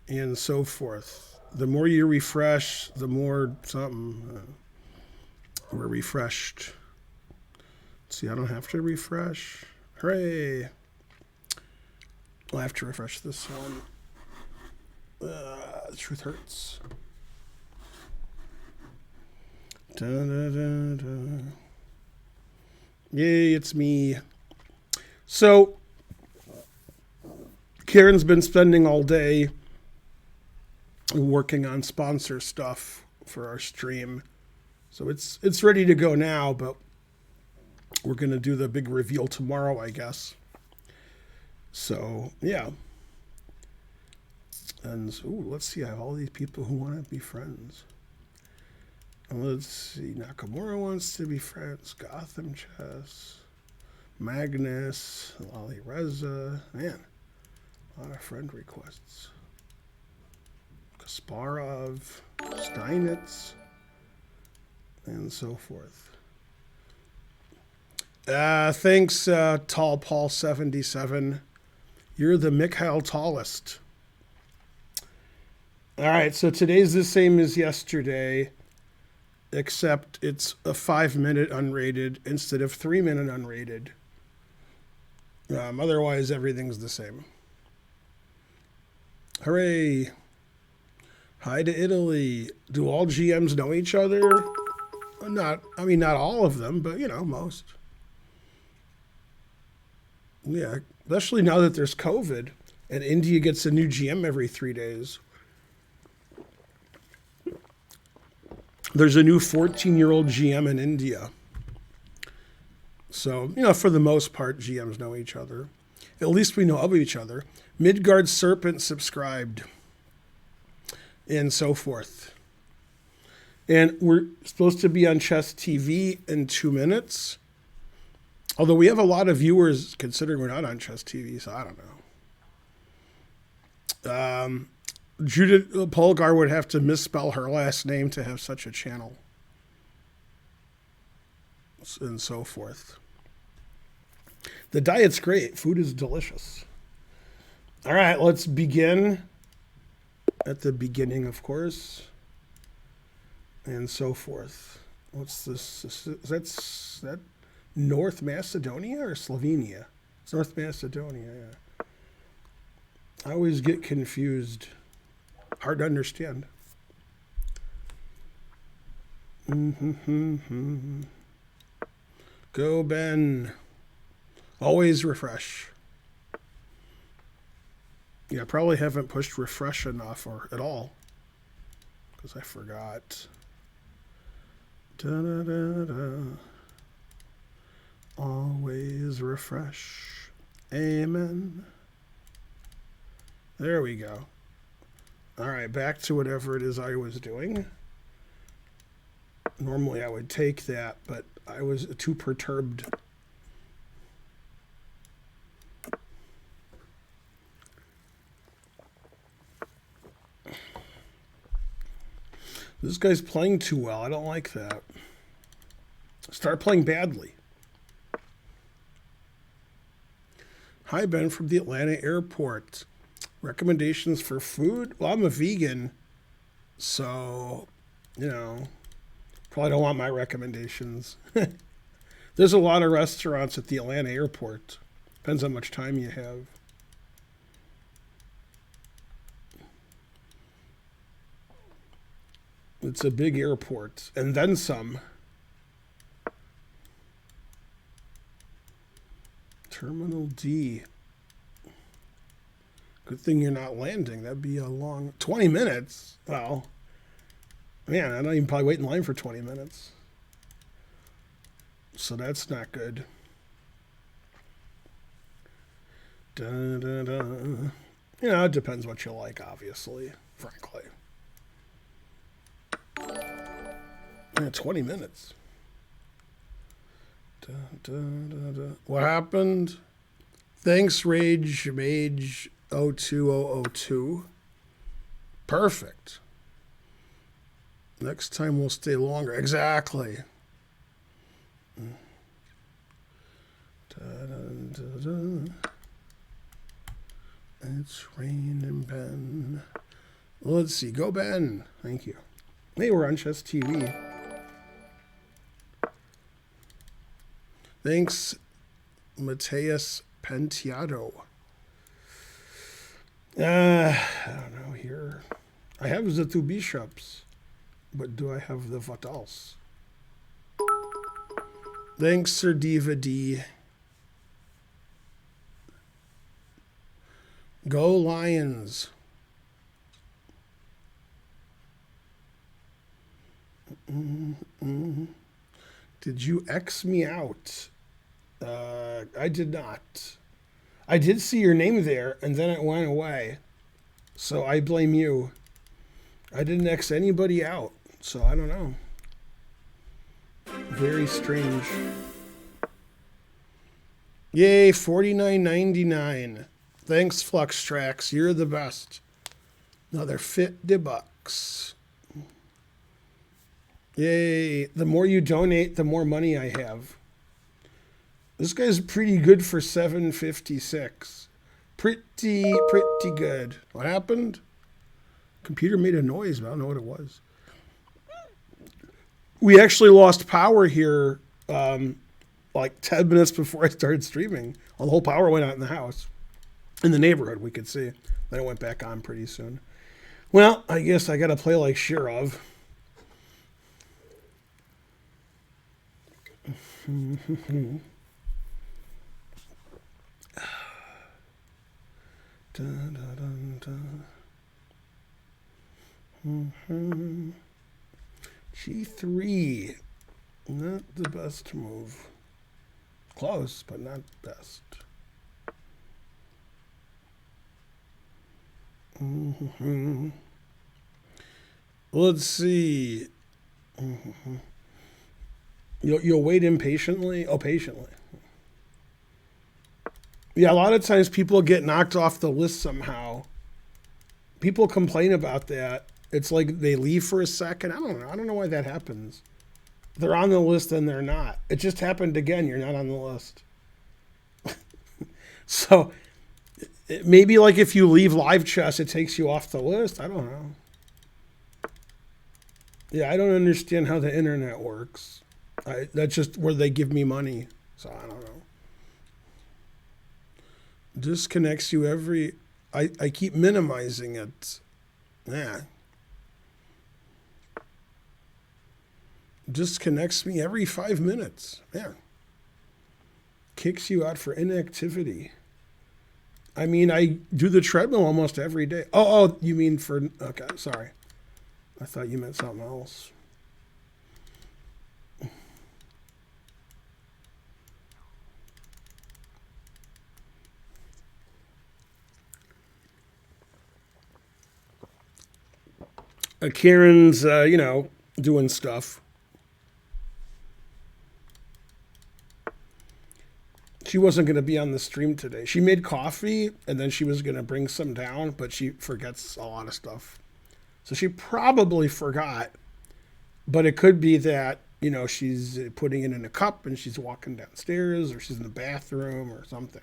and so forth. The more you refresh, the more something. We're refreshed. See, I don't have to refresh. Hooray! I'll have to refresh this one. The truth hurts. Da, da, da, da. Yay, it's me. So, Karen's been spending all day working on sponsor stuff for our stream. So it's ready to go now, but we're going to do the big reveal tomorrow, I guess. So, yeah. And ooh, let's see, I have all these people who want to be friends. And let's see, Nakamura wants to be friends. Gotham Chess. Magnus. Lali Reza. Man, a lot of friend requests. Kasparov. Steinitz. And so forth. Thanks, Tall Paul 77. You're the Mikhail tallest. All right, so today's the same as yesterday, except it's a 5-minute unrated instead of 3-minute unrated. Otherwise, everything's the same. Hooray! Hi to Italy. Do all GMs know each other? Not all of them, but most. Yeah, especially now that there's COVID and India gets a new GM every 3 days. There's a new 14-year-old GM in India. So, for the most part, GMs know each other. At least we know of each other. Midgard Serpent subscribed. And so forth. And we're supposed to be on Chess TV in 2 minutes. Although we have a lot of viewers considering we're not on Chess TV, so I don't know. Judith Polgar would have to misspell her last name to have such a channel. And so forth. The diet's great. Food is delicious. All right, let's begin. At the beginning, of course. And so forth. What's this? Is that North Macedonia or Slovenia? It's North Macedonia, yeah. I always get confused. Hard to understand. Go, Ben. Always refresh. Yeah, I probably haven't pushed refresh enough or at all. Because I forgot. Da-da-da-da. Always refresh. Amen. There we go. All right, back to whatever it is I was doing. Normally I would take that, but I was too perturbed. This guy's playing too well. I don't like that. Start playing badly. Hi, Ben from the Atlanta airport. Recommendations for food? Well, I'm a vegan, so, probably don't want my recommendations. There's a lot of restaurants at the Atlanta airport. Depends how much time you have. It's a big airport, and then some. Terminal D. Good thing you're not landing. That'd be a long 20 minutes. Well, man, I don't even probably wait in line for 20 minutes. So that's not good. Da, da, da. It depends what you like, obviously, frankly. Yeah, 20 minutes. Da, da, da, da. What happened? Thanks, Rage Mage 02002. Perfect. Next time we'll stay longer. Exactly. Da, da, da, da. It's raining, Ben. Let's see. Go Ben. Thank you. Hey, we're on Chess TV. Thanks, Mateus Penteado. I don't know here. I have the two bishops, but do I have the what else? Thanks, Sir Diva D. Go Lions. Did you X me out? I did not. I did see your name there, and then it went away. So I blame you. I didn't X anybody out, so I don't know. Very strange. Yay, $49.99. Thanks, Flux Tracks. You're the best. Another $50. Yay. The more you donate, the more money I have. This guy's pretty good for $7.56. Pretty good. What happened? Computer made a noise, but I don't know what it was. We actually lost power here like 10 minutes before I started streaming. Well, the whole power went out in the house. In the neighborhood, we could see. Then it went back on pretty soon. Well, I guess I got to play like Shirov. G3. Not the best move. Close, but not best. Let's see. You'll wait impatiently? Oh, patiently. Yeah, a lot of times people get knocked off the list somehow. People complain about that. It's like they leave for a second. I don't know. I don't know why that happens. They're on the list and they're not. It just happened again. You're not on the list. So maybe like if you leave live chess, it takes you off the list. I don't know. Yeah, I don't understand how the internet works. That's just where they give me money. So I don't know. Disconnects you every... I keep minimizing it. Yeah. Disconnects me every 5 minutes. Yeah. Kicks you out for inactivity. I mean, I do the treadmill almost every day. Oh, you mean for... Okay, sorry. I thought you meant something else. Karen's, doing stuff. She wasn't going to be on the stream today. She made coffee, and then she was going to bring some down, but she forgets a lot of stuff. So she probably forgot. But it could be that, she's putting it in a cup, and she's walking downstairs, or she's in the bathroom, or something.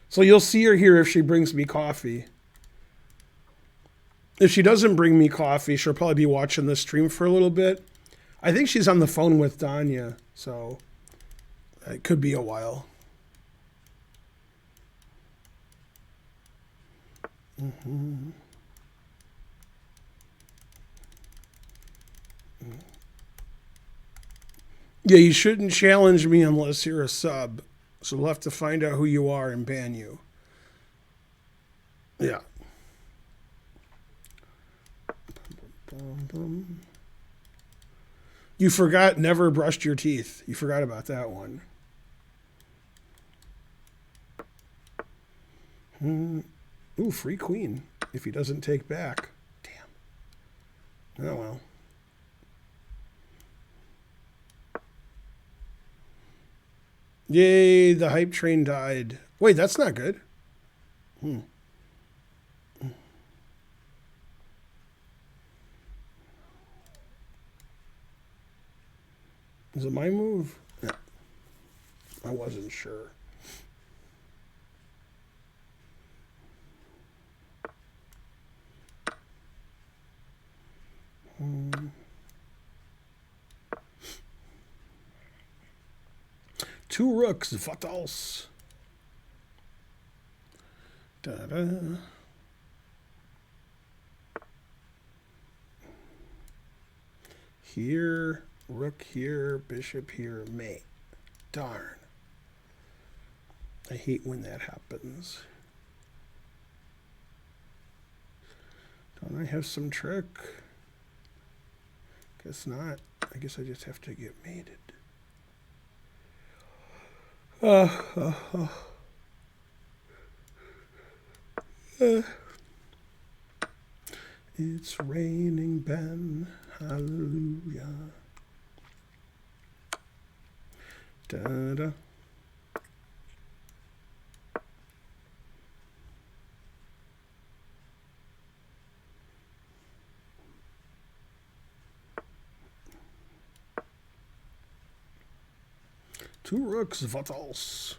So you'll see her here if she brings me coffee. If she doesn't bring me coffee, she'll probably be watching the stream for a little bit. I think she's on the phone with Danya, so it could be a while. Yeah, you shouldn't challenge me unless you're a sub. So we'll have to find out who you are and ban you. Yeah. You forgot never brushed your teeth. You forgot about that one. Ooh, free queen. If he doesn't take back. Damn. Oh, well. Yay, the hype train died. Wait, that's not good. Is it my move? Yeah. I wasn't sure. 2 rooks, what else? Da-da. Here, rook here, bishop here, mate. Darn. I hate when that happens. Don't I have some trick? Guess not. I guess I just have to get mated. It's raining, Ben. Hallelujah. Da-da. Two rooks, what else?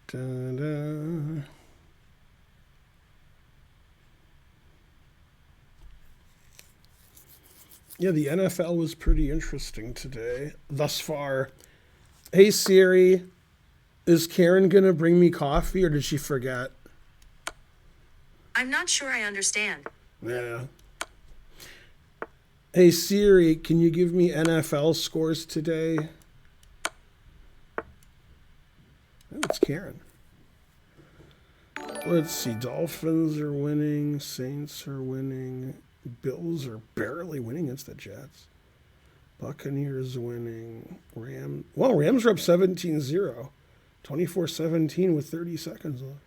Da-da. Yeah, the NFL was pretty interesting today, thus far. Hey Siri, is Karen gonna bring me coffee or did she forget? I'm not sure I understand. Yeah. Hey Siri, can you give me NFL scores today? Oh, it's Karen. Let's see. Dolphins are winning. Saints are winning. Bills are barely winning against the Jets. Buccaneers winning. Rams are up 17-0. 24-17 with 30 seconds left.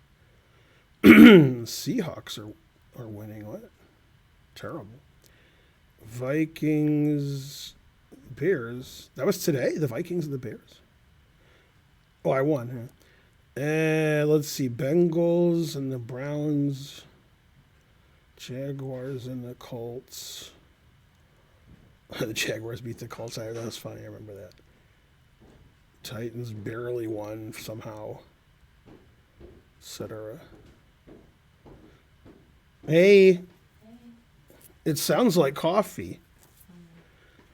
Seahawks are winning. What? Terrible. Vikings, Bears. That was today? The Vikings and the Bears? Oh, I won. Huh? Let's see. Bengals and the Browns. Jaguars and the Colts. The Jaguars beat the Colts. That was funny. I remember that. Titans barely won somehow. Etc. Hey. It sounds like coffee.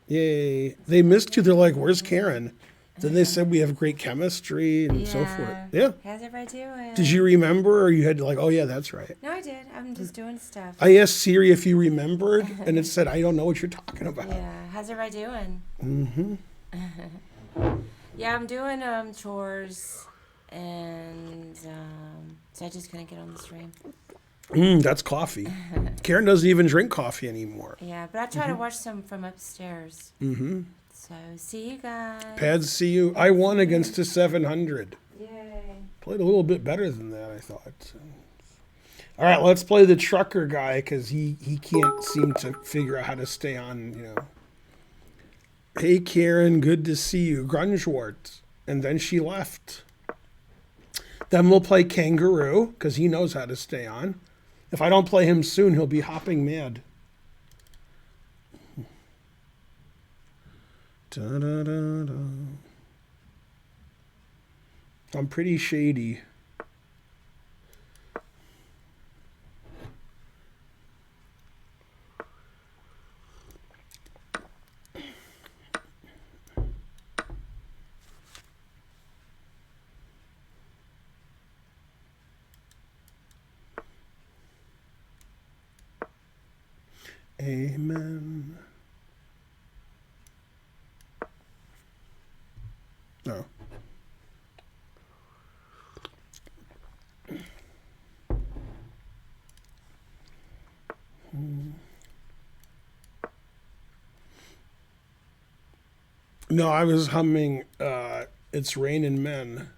Yay. They missed you. They're like, where's Karen? Then they said we have great chemistry and so forth. Yeah. How's everybody doing? Did you remember or you had to like, oh yeah, that's right. No, I did. I'm just doing stuff. I asked Siri if you remembered and it said, I don't know what you're talking about. Yeah. How's everybody doing? Mm-hmm. Yeah, I'm doing chores and so I just couldn't get on the stream. That's coffee. Karen doesn't even drink coffee anymore. Yeah, but I try to watch some from upstairs. Mm-hmm. So, see you guys. Pads, see you. I won against a 700. Yay. Played a little bit better than that, I thought. All right, let's play the trucker guy because he can't seem to figure out how to stay on, you know. Hey, Karen, good to see you. Grungewart. And then she left. Then we'll play Kangaroo because he knows how to stay on. If I don't play him soon, he'll be hopping mad. Da-da-da-da. I'm pretty shady. Amen. No. No, I was humming It's Raining Men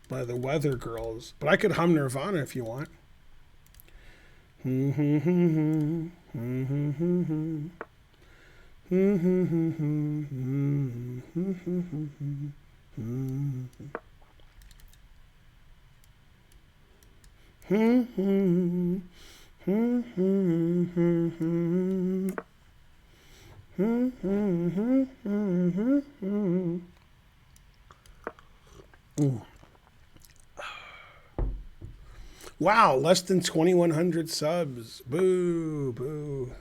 by the Weather Girls. But I could hum Nirvana if you want. Wow, less than 2,100 subs. Boo, boo.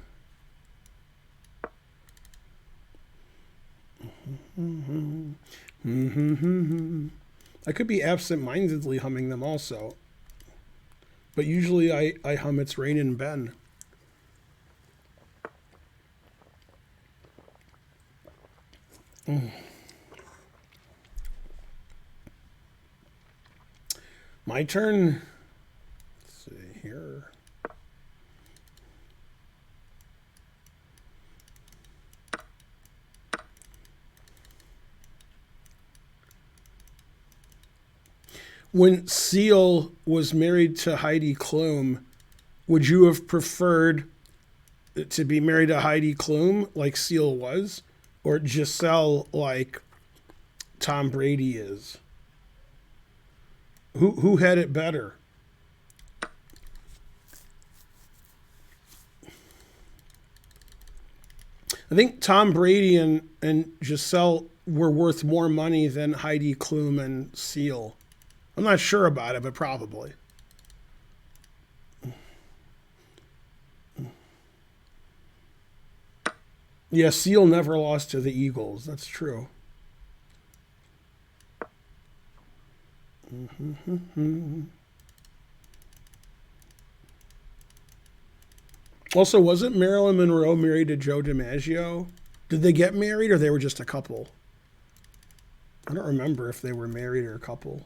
I could be absent-mindedly humming them also. But usually I hum It's Raining Ben. My turn. Let's see here. When Seal was married to Heidi Klum, would you have preferred to be married to Heidi Klum like Seal was, or Giselle like Tom Brady is? Who had it better? I think Tom Brady and Giselle were worth more money than Heidi Klum and Seal. I'm not sure about it, but probably. Yeah, Seal never lost to the Eagles. That's true. Also, wasn't Marilyn Monroe married to Joe DiMaggio? Did they get married or they were just a couple? I don't remember if they were married or a couple.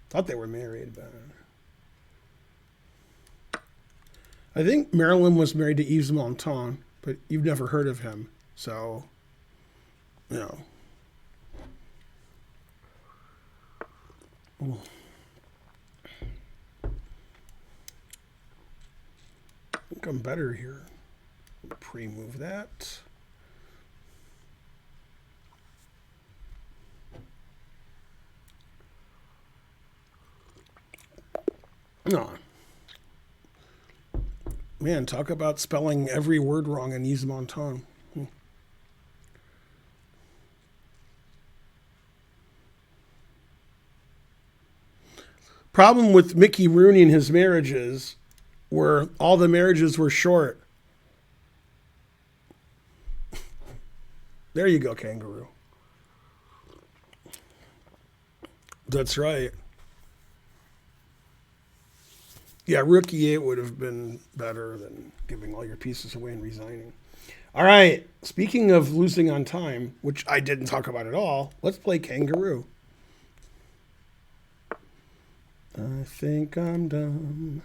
Thought they were married, but I think Marilyn was married to Yves Montand, but you've never heard of him, so you know. Oh. I think I'm better here. Pre-move that. No. Man, talk about spelling every word wrong in Yves Montand. Problem with Mickey Rooney and his marriages were all the marriages were short. There you go, kangaroo. That's right. Yeah, rookie 8 would have been better than giving all your pieces away and resigning. All right. Speaking of losing on time, which I didn't talk about at all, let's play kangaroo. I think I'm dumb.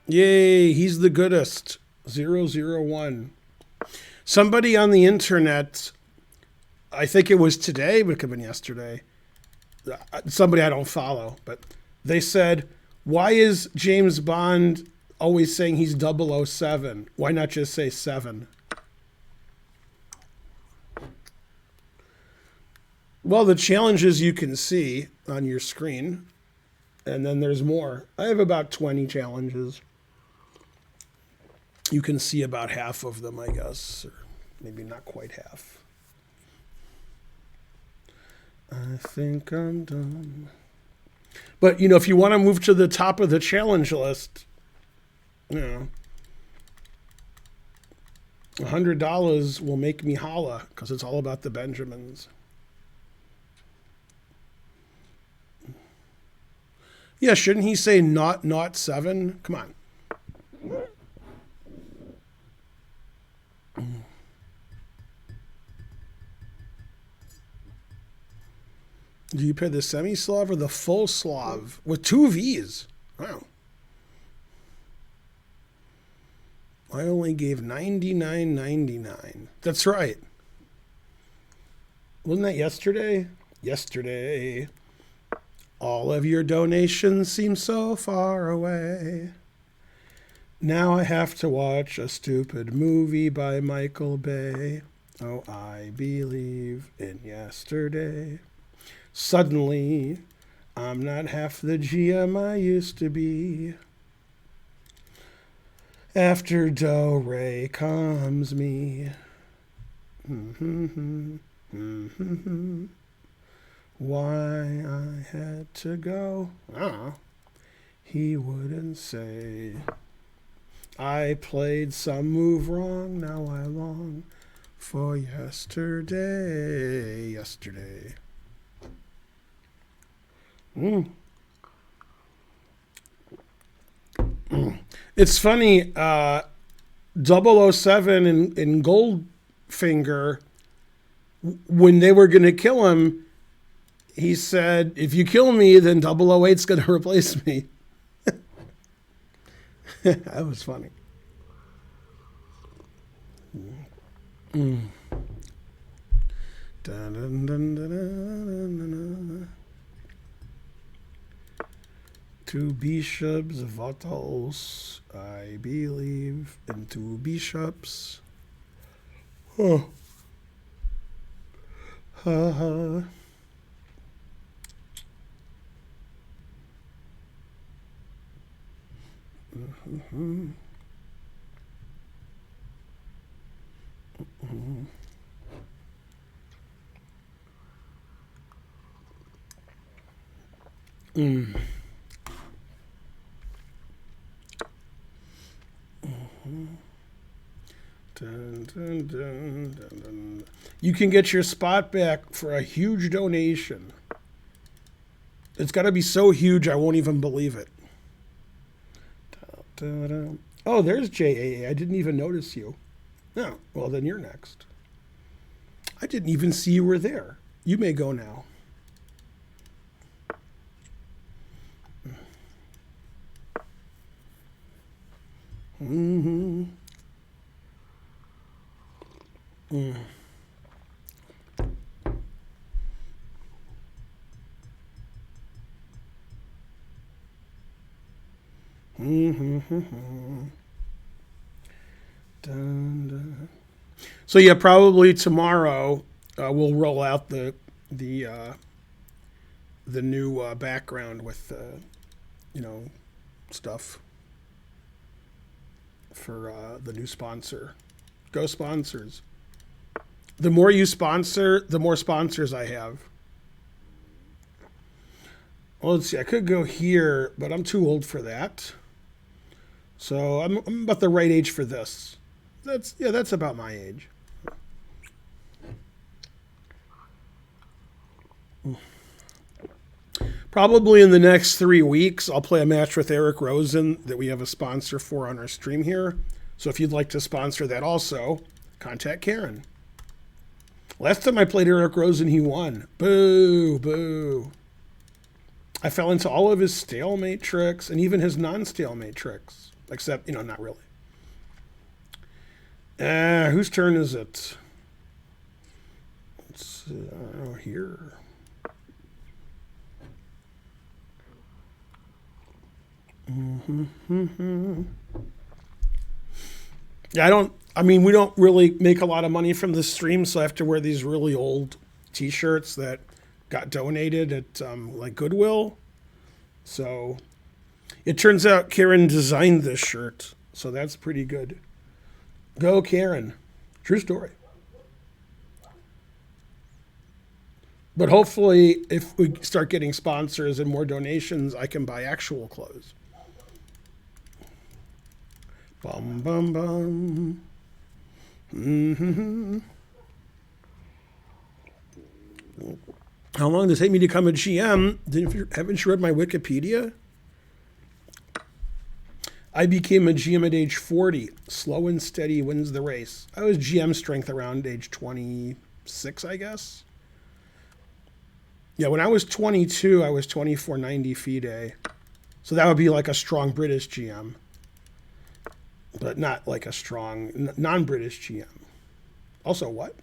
Yay, he's the goodest. 001. Somebody on the internet, I think it was today, but it could have been yesterday. Somebody I don't follow, but they said, why is James Bond always saying he's 007? Why not just say 7? Well, the challenges you can see on your screen, and then there's more. I have about 20 challenges. You can see about half of them, I guess, or maybe not quite half. I think I'm done. But, you know, if you want to move to the top of the challenge list, you know, $100 will make me holla because it's all about the Benjamins. Yeah, shouldn't he say not 7? Come on. Do you pay the semi-Slav or the full Slav with 2 V's? Wow. I only gave $99.99. That's right. Wasn't that yesterday? Yesterday. All of your donations seem so far away. Now I have to watch a stupid movie by Michael Bay. Oh, I believe in yesterday. Suddenly, I'm not half the GM I used to be. After Do Re comes me. why I had to go. He wouldn't say. I played some move wrong, now I long for yesterday. Yesterday. It's funny, 007 in Goldfinger, when they were going to kill him, he said, if you kill me, then 008's going to replace me. That was funny. Dun, dun, dun, dun, dun, dun, dun. Two bishops, what else? I believe in two bishops. Oh. Ha ha. Mm-hmm. Mm-hmm. Mm. Mm-hmm. Dun, dun, dun, dun, dun. You can get your spot back for a huge donation. It's got to be so huge I won't even believe it. Dun, dun, dun. Oh, there's JAA. I didn't even notice you. Oh, well, then you're next. I didn't even see you were there. You may go now. Mm-hmm. Mm. Mm-hmm. Dun, dun. So yeah, probably tomorrow we'll roll out the new background with stuff for the new sponsor. Go sponsors. The more you sponsor, the more sponsors I have. Well, let's see. I could go here, but I'm too old for that. So I'm about the right age for this. That's about my age. Probably in the next 3 weeks, I'll play a match with Eric Rosen that we have a sponsor for on our stream here. So if you'd like to sponsor that also, contact Karen. Last time I played Eric Rosen, he won. Boo, boo. I fell into all of his stalemate tricks and even his non-stalemate tricks. Except, not really. Whose turn is it? It's here. Mm-hmm. Yeah, we don't really make a lot of money from this stream, so I have to wear these really old t-shirts that got donated at like Goodwill. So it turns out Karen designed this shirt, so that's pretty good. Go Karen. True story. But hopefully if we start getting sponsors and more donations, I can buy actual clothes. Bum, bum, bum. Mm-hmm. How long does it take me to become a GM? Haven't you read my Wikipedia? I became a GM at age 40. Slow and steady wins the race. I was GM strength around age 26, I guess. Yeah, when I was 22, I was 2490 FIDE. So that would be like a strong British GM. But not like a strong non-British GM. Also, what?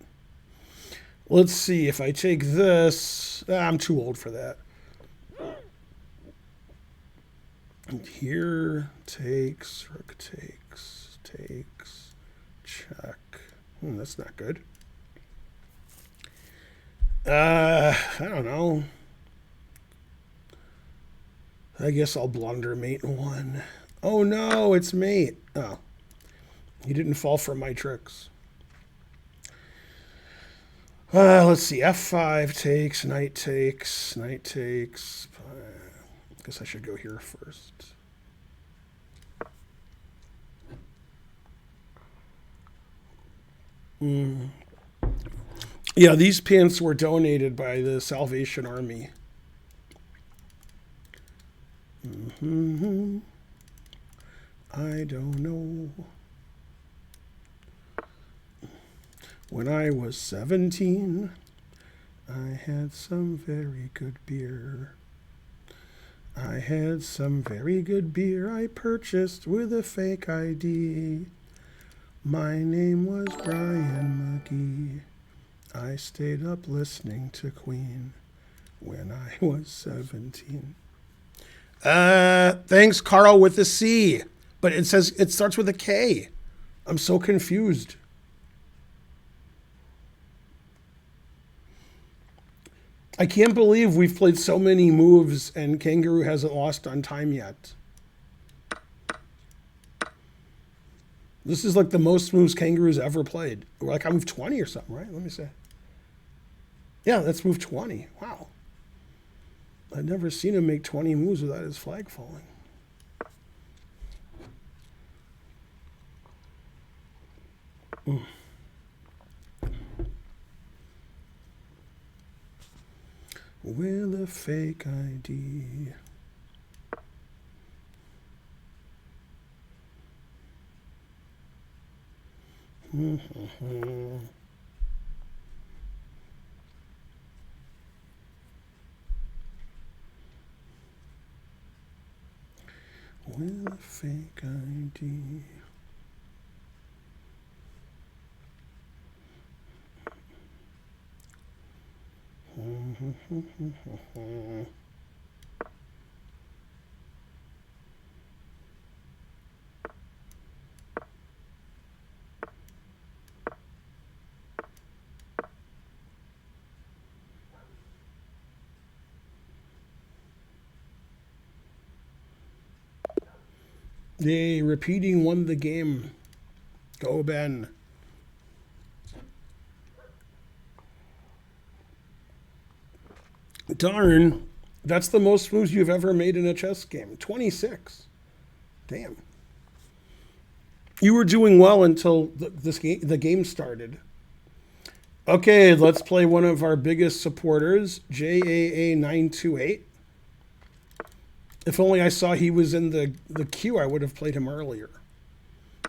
Let's see. If I take this, I'm too old for that. And here takes, rook takes, check. That's not good. I don't know. I guess I'll blunder mate one. Oh no, it's mate. Oh, he didn't fall for my tricks. Let's see. F5 takes, knight takes, knight takes. I guess I should go here first. Yeah, these pants were donated by the Salvation Army. I don't know. When I was 17, I had some very good beer. I had some very good beer I purchased with a fake ID. My name was Brian McGee. I stayed up listening to Queen when I was 17. Thanks, Carl, with a C. But it says it starts with a K. I'm so confused. I can't believe we've played so many moves and Kangaroo hasn't lost on time yet. This is like the most moves Kangaroo's ever played. Like I moved 20 or something, right? Let me see. Yeah, that's move 20. Wow. I've never seen him make 20 moves without his flag falling. With a fake ID. With a fake ID. Yay, repeating won the game. Go, Ben. Darn, that's the most moves you've ever made in a chess game. 26. Damn. You were doing well until the game started. Okay, let's play one of our biggest supporters, JAA928. If only I saw he was in the queue, I would have played him earlier.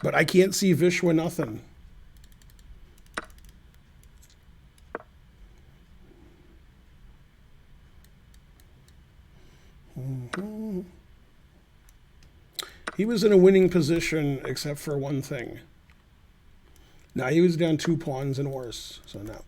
But I can't see Vishwa nothing. He was in a winning position except for one thing. Now he was down 2 pawns and worse, so no.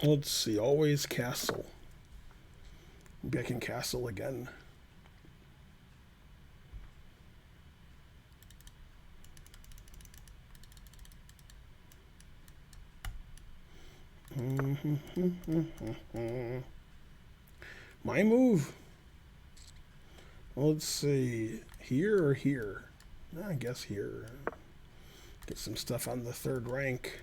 Let's see, always castle. Maybe I can castle again. My move. Let's see, here or here? I guess here. Get some stuff on the 3rd rank.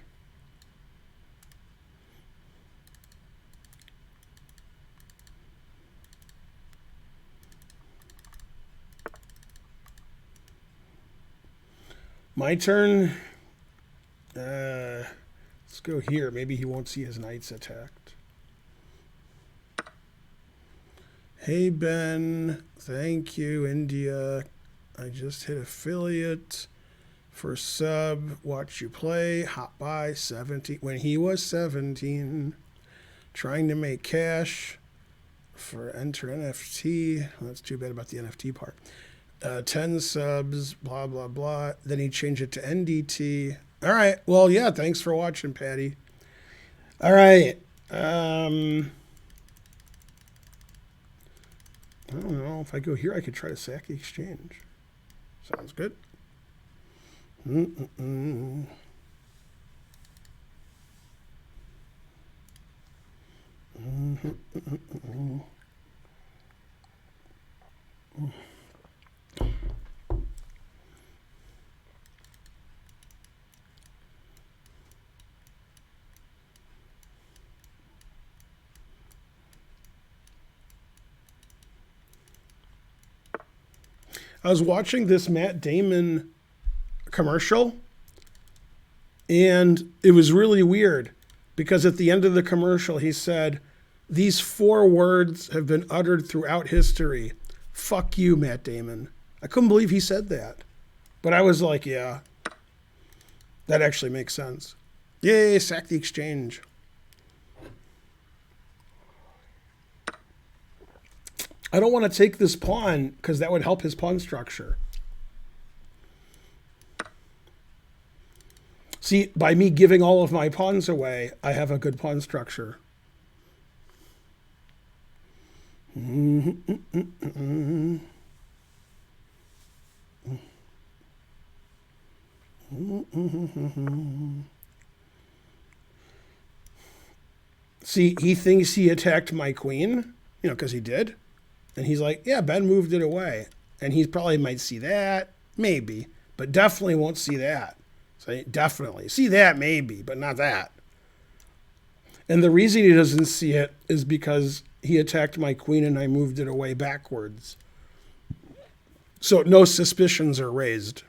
My turn. Let's go here. Maybe he won't see his knights attacked. Hey, Ben. Thank you, India. I just hit affiliate for sub. Watch you play. Hot buy 17. When he was 17. Trying to make cash for enter NFT. Well, that's too bad about the NFT part. 10 subs, blah, blah, blah. Then he changed it to NDT. All right. Well, yeah, thanks for watching, Patty. All right. I don't know. If I go here, I could try to sack the exchange. Sounds good. I was watching this Matt Damon commercial, and it was really weird because at the end of the commercial, he said, "These 4 words have been uttered throughout history. Fuck you, Matt Damon." I couldn't believe he said that. But I was like, yeah, that actually makes sense. Yay, sack the exchange. I don't want to take this pawn because that would help his pawn structure. See, by me giving all of my pawns away, I have a good pawn structure. See, he thinks he attacked my queen, because he did. And he's like, yeah, Ben moved it away. And he probably might see that, maybe, but definitely won't see that. So definitely. See that, maybe, but not that. And the reason he doesn't see it is because he attacked my queen and I moved it away backwards. So no suspicions are raised.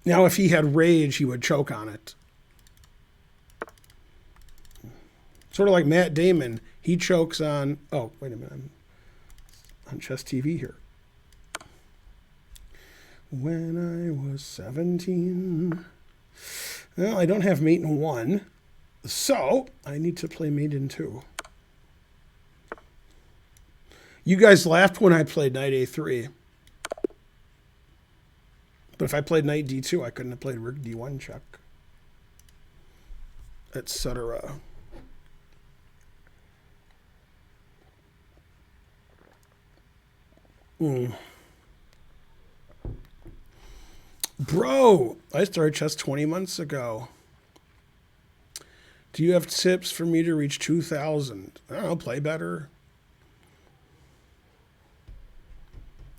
Now, if he had rage, he would choke on it. Sort of like Matt Damon. He chokes on... Oh, wait a minute. I'm on Chess TV here. When I was 17... Well, I don't have mate in 1. So, I need to play mate in 2. You guys laughed when I played knight a3. But if I played knight d2, I couldn't have played rook d1 check. Etc. Bro, I started chess 20 months ago. Do you have tips for me to reach 2,000? I don't know, play better.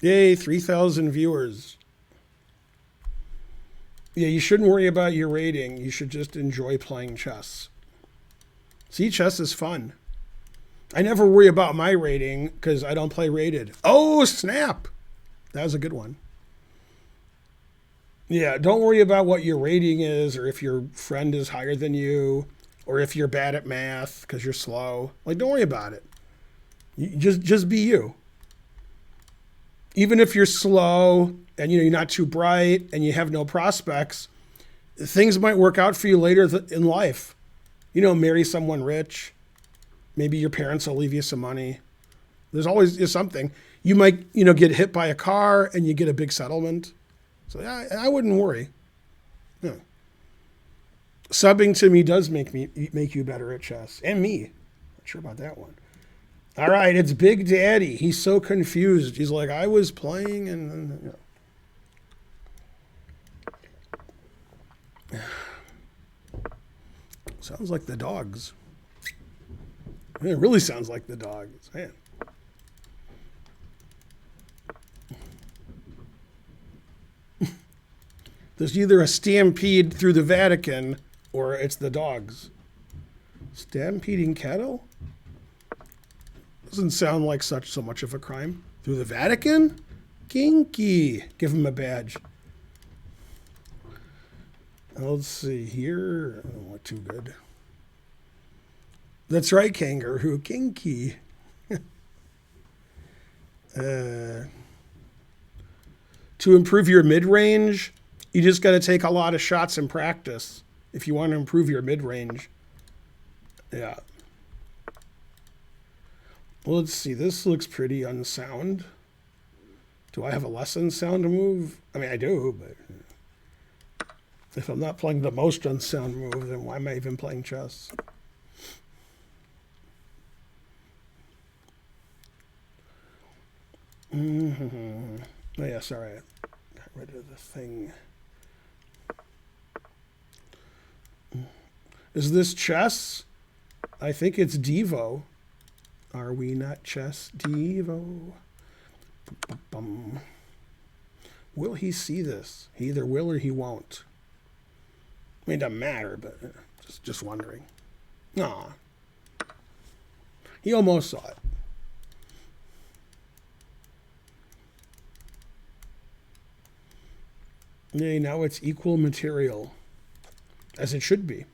Yay, 3,000 viewers. Yeah, you shouldn't worry about your rating. You should just enjoy playing chess. See, chess is fun. I never worry about my rating because I don't play rated. Oh, snap. That was a good one. Yeah, don't worry about what your rating is or if your friend is higher than you or if you're bad at math because you're slow. Like, don't worry about it. You just be you. Even if you're slow and you're not too bright and you have no prospects, things might work out for you later in life. Marry someone rich. Maybe your parents will leave you some money. There's always something. You might, get hit by a car and you get a big settlement. So I wouldn't worry. Yeah. Subbing to me does make you better at chess. And me. Not sure about that one. All right, it's Big Daddy. He's so confused. He's like, I was playing and... Sounds like the dogs. It really sounds like the dogs. Man. There's either a stampede through the Vatican or it's the dogs. Stampeding cattle? Doesn't sound like so much of a crime. Through the Vatican? Kinky. Give him a badge. Let's see here. I don't look too good. That's right, kangaroo. Kinky. To improve your mid-range, you just got to take a lot of shots in practice if you want to improve your mid-range. Yeah. Well, let's see. This looks pretty unsound. Do I have a less unsound move? I mean, I do, but if I'm not playing the most unsound move, then why am I even playing chess? Oh, yeah, sorry. I got rid of the thing. Is this chess? I think it's Devo. Are we not chess Devo? Bum. Will he see this? He either will or he won't. I mean, it doesn't matter, but just wondering. Aw. He almost saw it. Yay, now it's equal material. As it should be.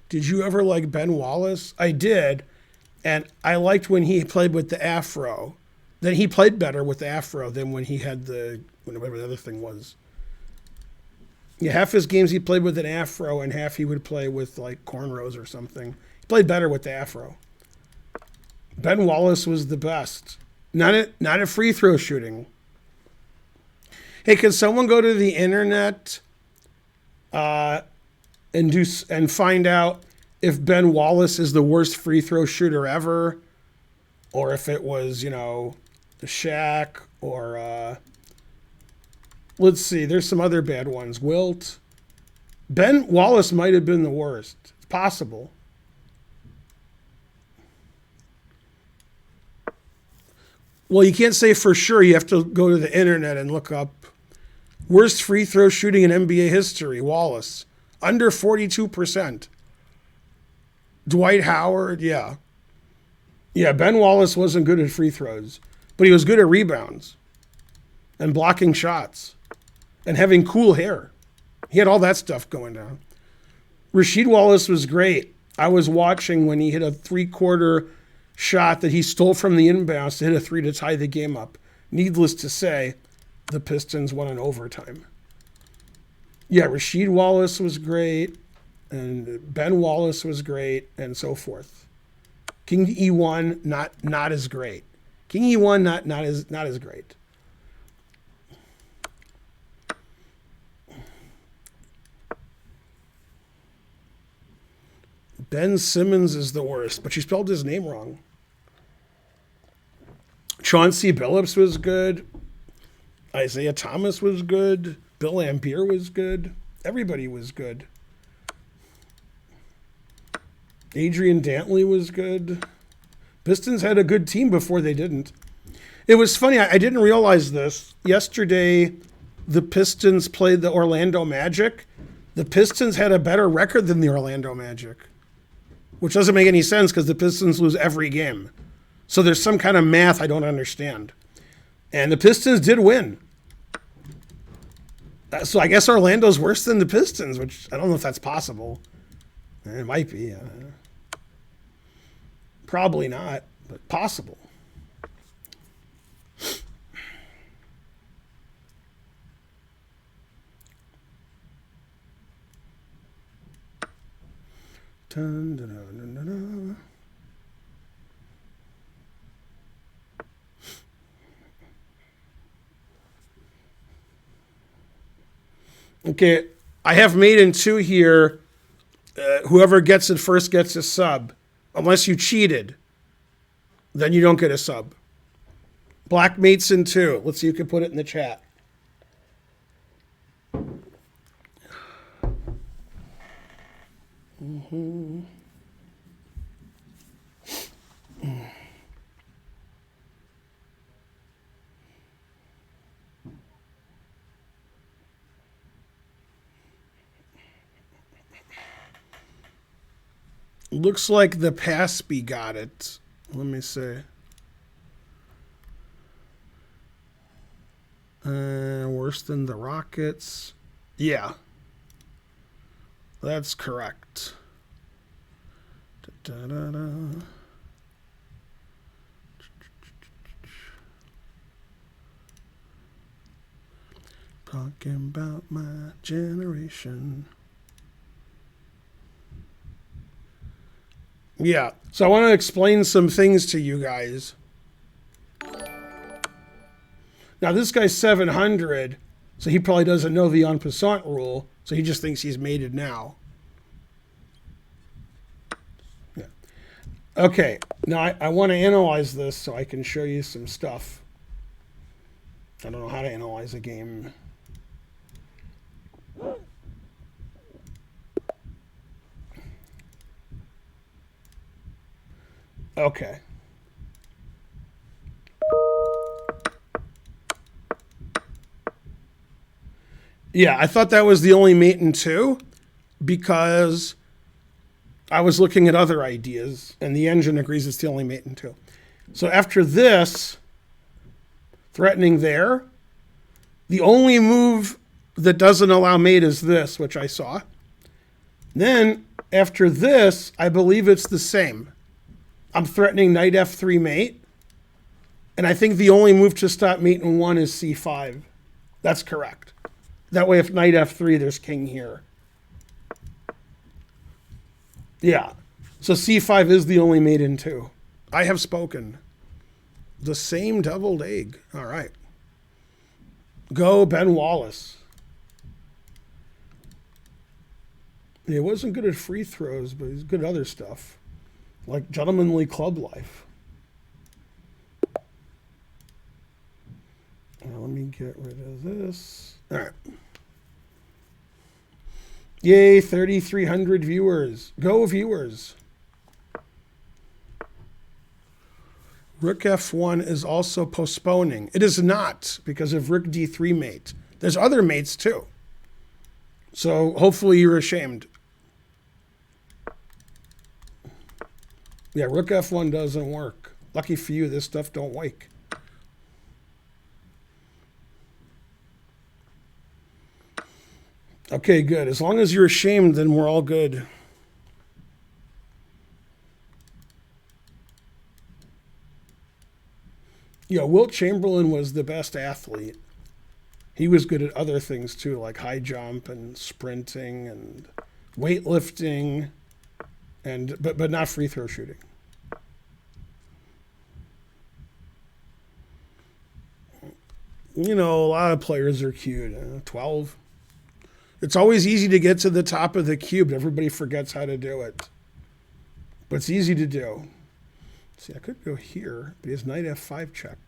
Did you ever like Ben Wallace? I did. And I liked when he played with the afro. Then he played better with the afro than when he had whatever the other thing was. Yeah, half his games he played with an afro and half he would play with like cornrows or something. He played better with the afro. Ben Wallace was the best. Not at free throw shooting. Hey, can someone go to the internet and find out if Ben Wallace is the worst free throw shooter ever, or if it was, Shaq, or let's see, there's some other bad ones. Wilt. Ben Wallace might have been the worst. It's possible. Well, you can't say for sure. You have to go to the internet and look up worst free throw shooting in NBA history. Wallace. Under 42%. Dwight Howard, yeah. Yeah, Ben Wallace wasn't good at free throws, but he was good at rebounds and blocking shots and having cool hair. He had all that stuff going down. Rasheed Wallace was great. I was watching when he hit a three-quarter shot that he stole from the inbounds to hit a three to tie the game up. Needless to say, the Pistons won in overtime. Yeah, Rasheed Wallace was great, and Ben Wallace was great, and so forth. King E1 not as great. King E1 not as great. Ben Simmons is the worst, but she spelled his name wrong. Chauncey Billups was good. Isaiah Thomas was good. Bill Laimbeer was good. Everybody was good. Adrian Dantley was good. Pistons had a good team before they didn't. It was funny. I didn't realize this. Yesterday, the Pistons played the Orlando Magic. The Pistons had a better record than the Orlando Magic, which doesn't make any sense because the Pistons lose every game. So there's some kind of math I don't understand. And the Pistons did win. So I guess Orlando's worse than the Pistons, which I don't know if that's possible. It might be. Probably not, but possible. Dun, dun, dun, dun, dun, dun. Okay, I have made in two here. Whoever gets it first gets a sub. Unless you cheated, then you don't get a sub. Black mates in two. Let's see who can put it in the chat. Mm-hmm. Looks like the Paspy got it. Let me see. Worse than the Rockets. Yeah. That's correct. Da-da-da-da. Talking about my generation. Yeah, so I want to explain some things to you guys. Now, this guy's 700, so he probably doesn't know the en passant rule, so he just thinks he's made it now. Yeah. Okay, now I want to analyze this so I can show you some stuff. I don't know how to analyze a game. Okay. Yeah, I thought that was the only mate in two because I was looking at other ideas, and the engine agrees it's the only mate in two. So after this, threatening there, the only move that doesn't allow mate is this, which I saw. Then after this, I believe it's the same. I'm threatening knight f3 mate, and I think the only move to stop mate in one is c5. That's correct. That way, if knight f3, there's king here. Yeah. So c5 is the only mate in two. I have spoken. The same deviled egg. All right. Go, Ben Wallace. He wasn't good at free throws, but he's good at other stuff, like gentlemanly club life. Now, let me get rid of this. All right. Yay, 3,300 viewers. Go, viewers. Rook f1 is also postponing. It is not because of rook d3 mate. There's other mates too. So hopefully you're ashamed. Yeah, rook f1 doesn't work. Lucky for you, this stuff don't wake. Okay, good. As long as you're ashamed, then we're all good. Yeah, Wilt Chamberlain was the best athlete. He was good at other things too, like high jump and sprinting and weightlifting, and but not free throw shooting. You know, a lot of players are cute. 12. It's always easy to get to the top of the cube. Everybody forgets how to do it. But it's easy to do. See, I could go here, but he has knight f5 check.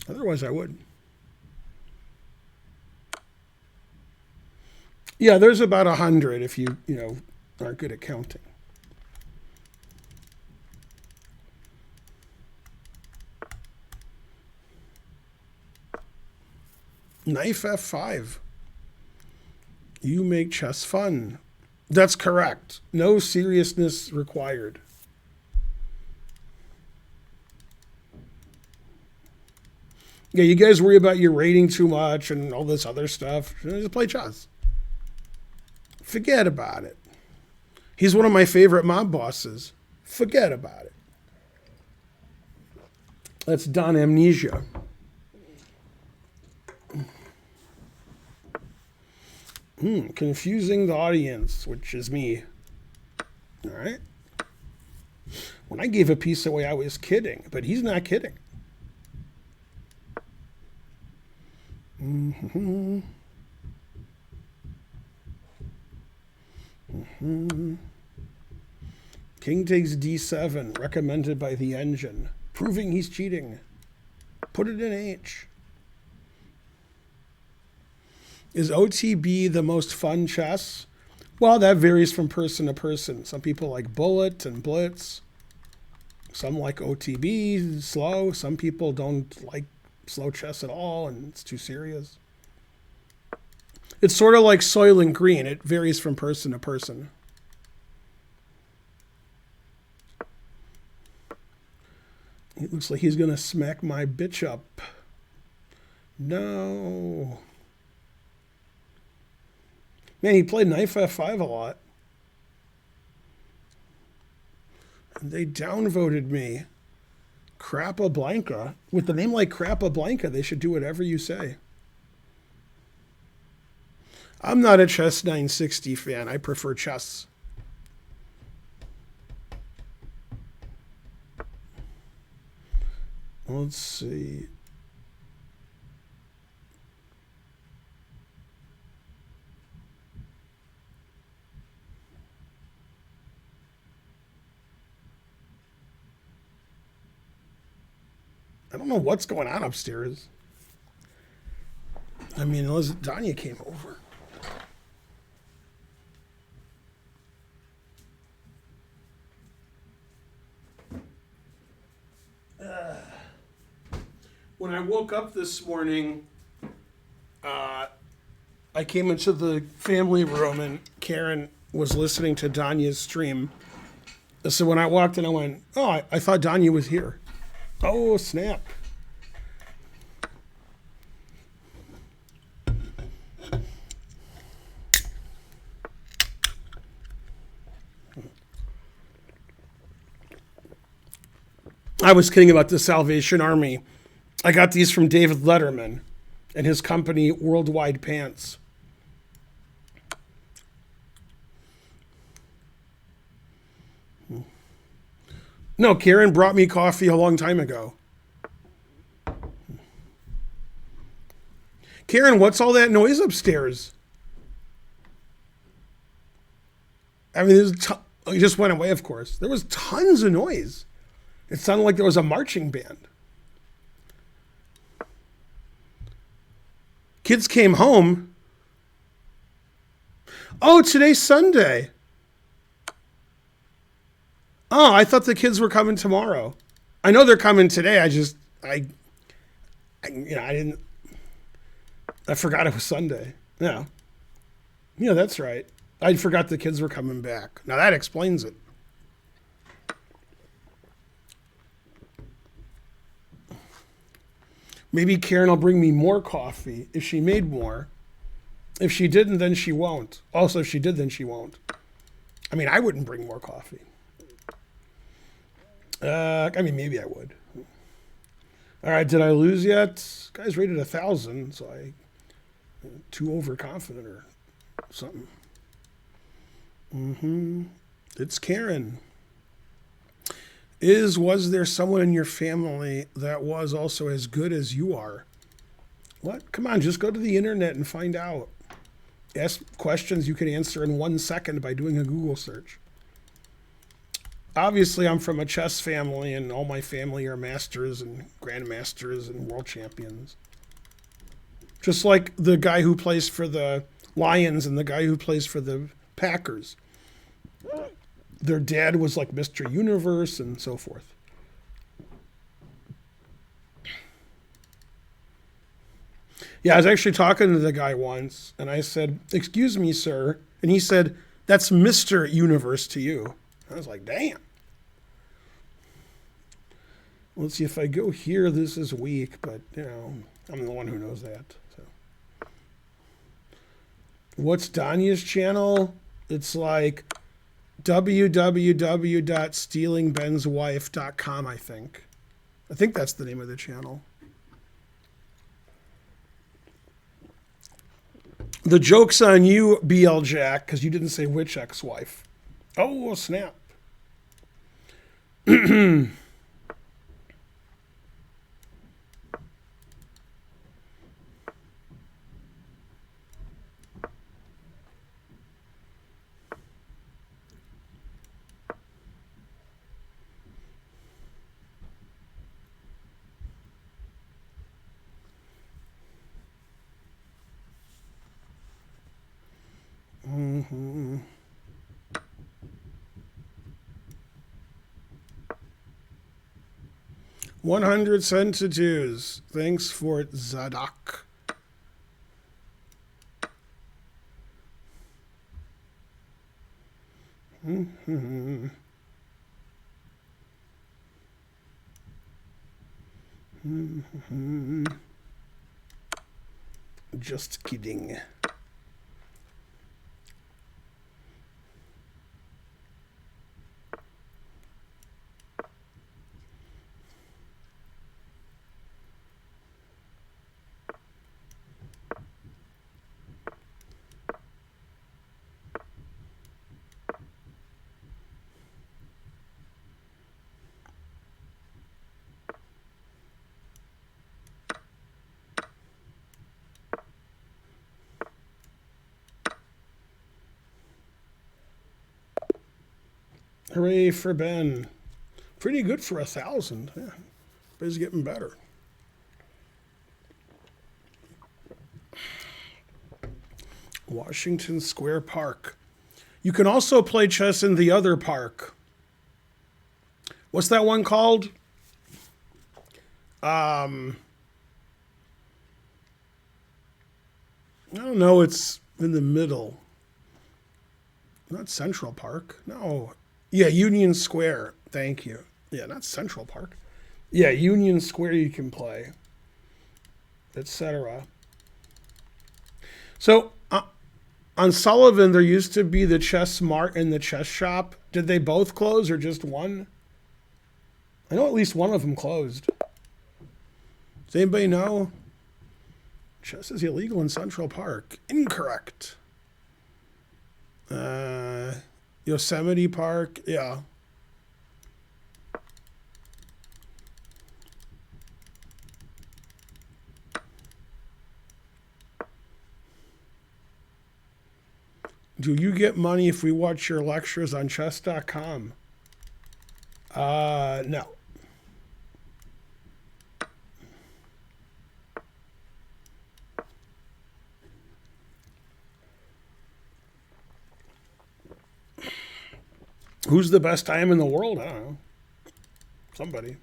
Otherwise, I would. Yeah, there's about 100 if you aren't good at counting. Knight f5. You make chess fun. That's correct. No seriousness required. Yeah, you guys worry about your rating too much and all this other stuff. Just play chess. Forget about it. He's one of my favorite mob bosses. Forget about it. That's Don Amnesia. Confusing the audience, which is me. All right. When I gave a piece away, I was kidding, but he's not kidding. King takes d7, recommended by the engine, proving he's cheating. Put it in H. Is OTB the most fun chess? Well, that varies from person to person. Some people like Bullet and Blitz. Some like OTB, slow. Some people don't like slow chess at all, and it's too serious. It's sort of like Soylent Green. It varies from person to person. It looks like he's going to smack my bitch up. No. Man, he played knight f5 a lot. And they downvoted me. Crapablanca. With a name like Crapablanca, they should do whatever you say. I'm not a Chess 960 fan. I prefer chess. Let's see. I don't know what's going on upstairs. I mean, unless Danya came over. when I woke up this morning, I came into the family room and Karen was listening to Danya's stream. So when I walked in, I went, oh, I thought Danya was here. Oh, snap. I was kidding about the Salvation Army. I got these from David Letterman and his company, Worldwide Pants. No, Karen brought me coffee a long time ago. Karen, what's all that noise upstairs? I mean, it just went away, of course. There was tons of noise. It sounded like there was a marching band. Kids came home. Oh, today's Sunday. Oh, I thought the kids were coming tomorrow. I know they're coming today. I forgot it was Sunday. Yeah. Yeah, that's right. I forgot the kids were coming back. Now that explains it. Maybe Karen will bring me more coffee if she made more. If she didn't, then she won't. Also, if she did, then she won't. I mean, I wouldn't bring more coffee. I mean, maybe I would. All right, did I lose yet? Guy's rated 1,000, so I too overconfident or something. It's Karen. Was there someone in your family that was also as good as you are? What? Come on, just go to the internet and find out. Ask questions you can answer in 1 second by doing a Google search. Obviously, I'm from a chess family, and all my family are masters and grandmasters and world champions. Just like the guy who plays for the Lions and the guy who plays for the Packers. Their dad was like Mr. Universe and so forth. Yeah, I was actually talking to the guy once, and I said, "Excuse me, sir." And he said, "That's Mr. Universe to you." I was like, damn. Let's see, if I go here, this is weak, but, I'm the one who knows that. So, what's Danya's channel? It's like www.stealingbenswife.com, I think. I think that's the name of the channel. The joke's on you, BL Jack, because you didn't say which ex-wife. Oh, snap. Mm-hmm. $100 Thanks for Zadok. Mm-hmm. Mm-hmm. Just kidding. Hooray for Ben. Pretty good for 1,000. Yeah, it's getting better. Washington Square Park. You can also play chess in the other park. What's that one called? I don't know. It's in the middle. Not Central Park. No. Yeah, Union Square. Thank you. Yeah, not Central Park. Yeah, Union Square you can play, etc. So on Sullivan, there used to be the Chess Mart and the Chess Shop. Did they both close or just one? I know at least one of them closed. Does anybody know? Chess is illegal in Central Park. Incorrect. Yosemite Park. Yeah. Do you get money if we watch your lectures on chess.com? No. Who's the best IM in the world? I don't know. Somebody.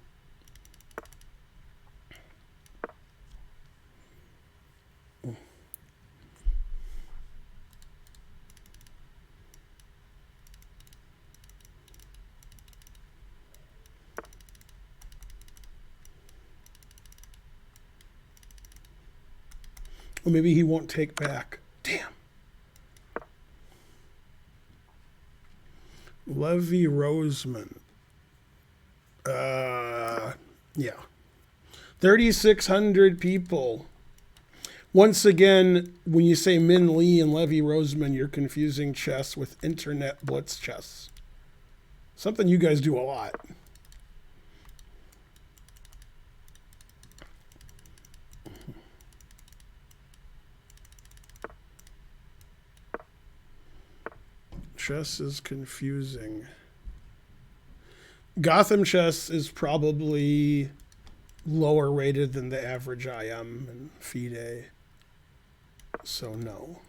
Or maybe he won't take back. Damn. Levy Roseman. Yeah. 3,600 people. Once again, when you say Min Lee and Levy Roseman, you're confusing chess with internet blitz chess. Something you guys do a lot. Chess is confusing. Gotham chess is probably lower rated than the average IM and FIDE. So no.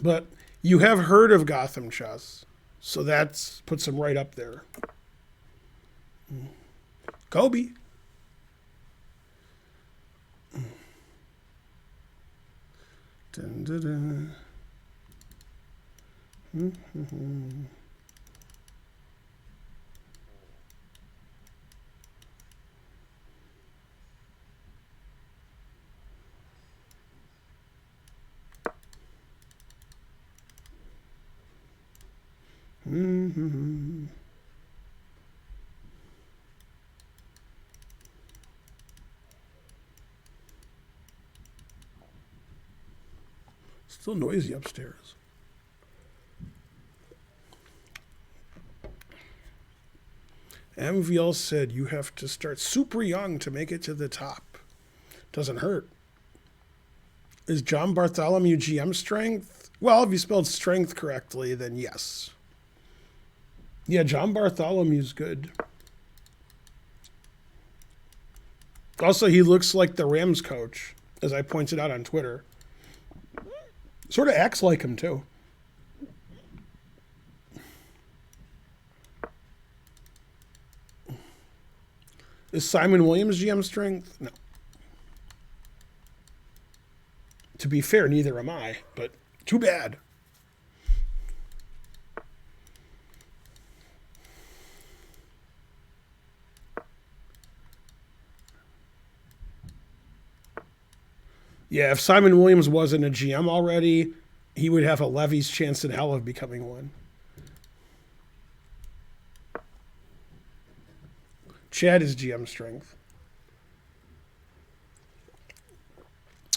But you have heard of Gotham chess. So that puts him right up there. Kobe. Dun, dun, dun. Still noisy upstairs. MVL said you have to start super young to make it to the top. Doesn't hurt. Is John Bartholomew GM strength? Well, if you spelled strength correctly, then yes. Yeah, John Bartholomew's good. Also, he looks like the Rams coach, as I pointed out on Twitter. Sort of acts like him, too. Is Simon Williams GM strength? No. To be fair, neither am I, but too bad. Yeah, if Simon Williams wasn't a GM already, he would have a Levy's chance in hell of becoming one. Chad is GM strength.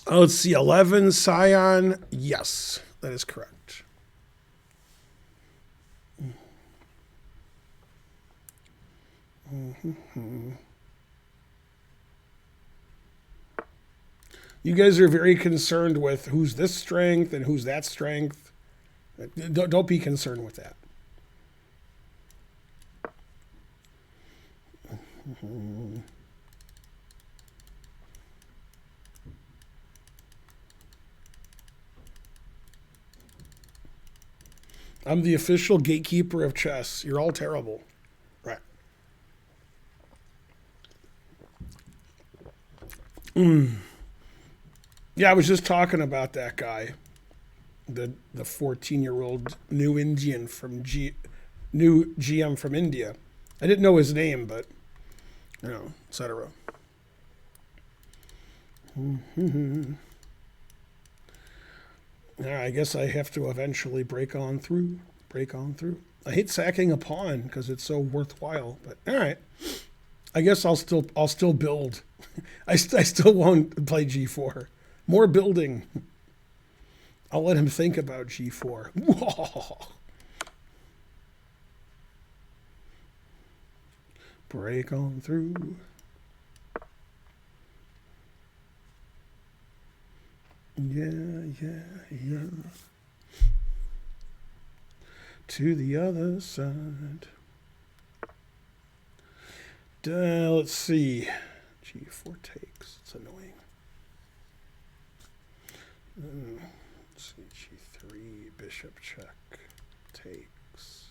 Oh, let's see. 11, Scion. Yes, that is correct. You guys are very concerned with who's this strength and who's that strength. Don't be concerned with that. I'm the official gatekeeper of chess. You're all terrible. Right. Yeah, I was just talking about that guy, the 14-year-old new Indian from new GM from India. I didn't know his name, but etc. Yeah, I guess I have to eventually break on through. Break on through. I hate sacking a pawn because it's so worthwhile. But all right, I guess I'll still build. I still won't play G4. More building. I'll let him think about G4. Break on through. Yeah. To the other side. Let's see. G4 takes. It's annoying. Let's see. G3. Bishop check. Takes.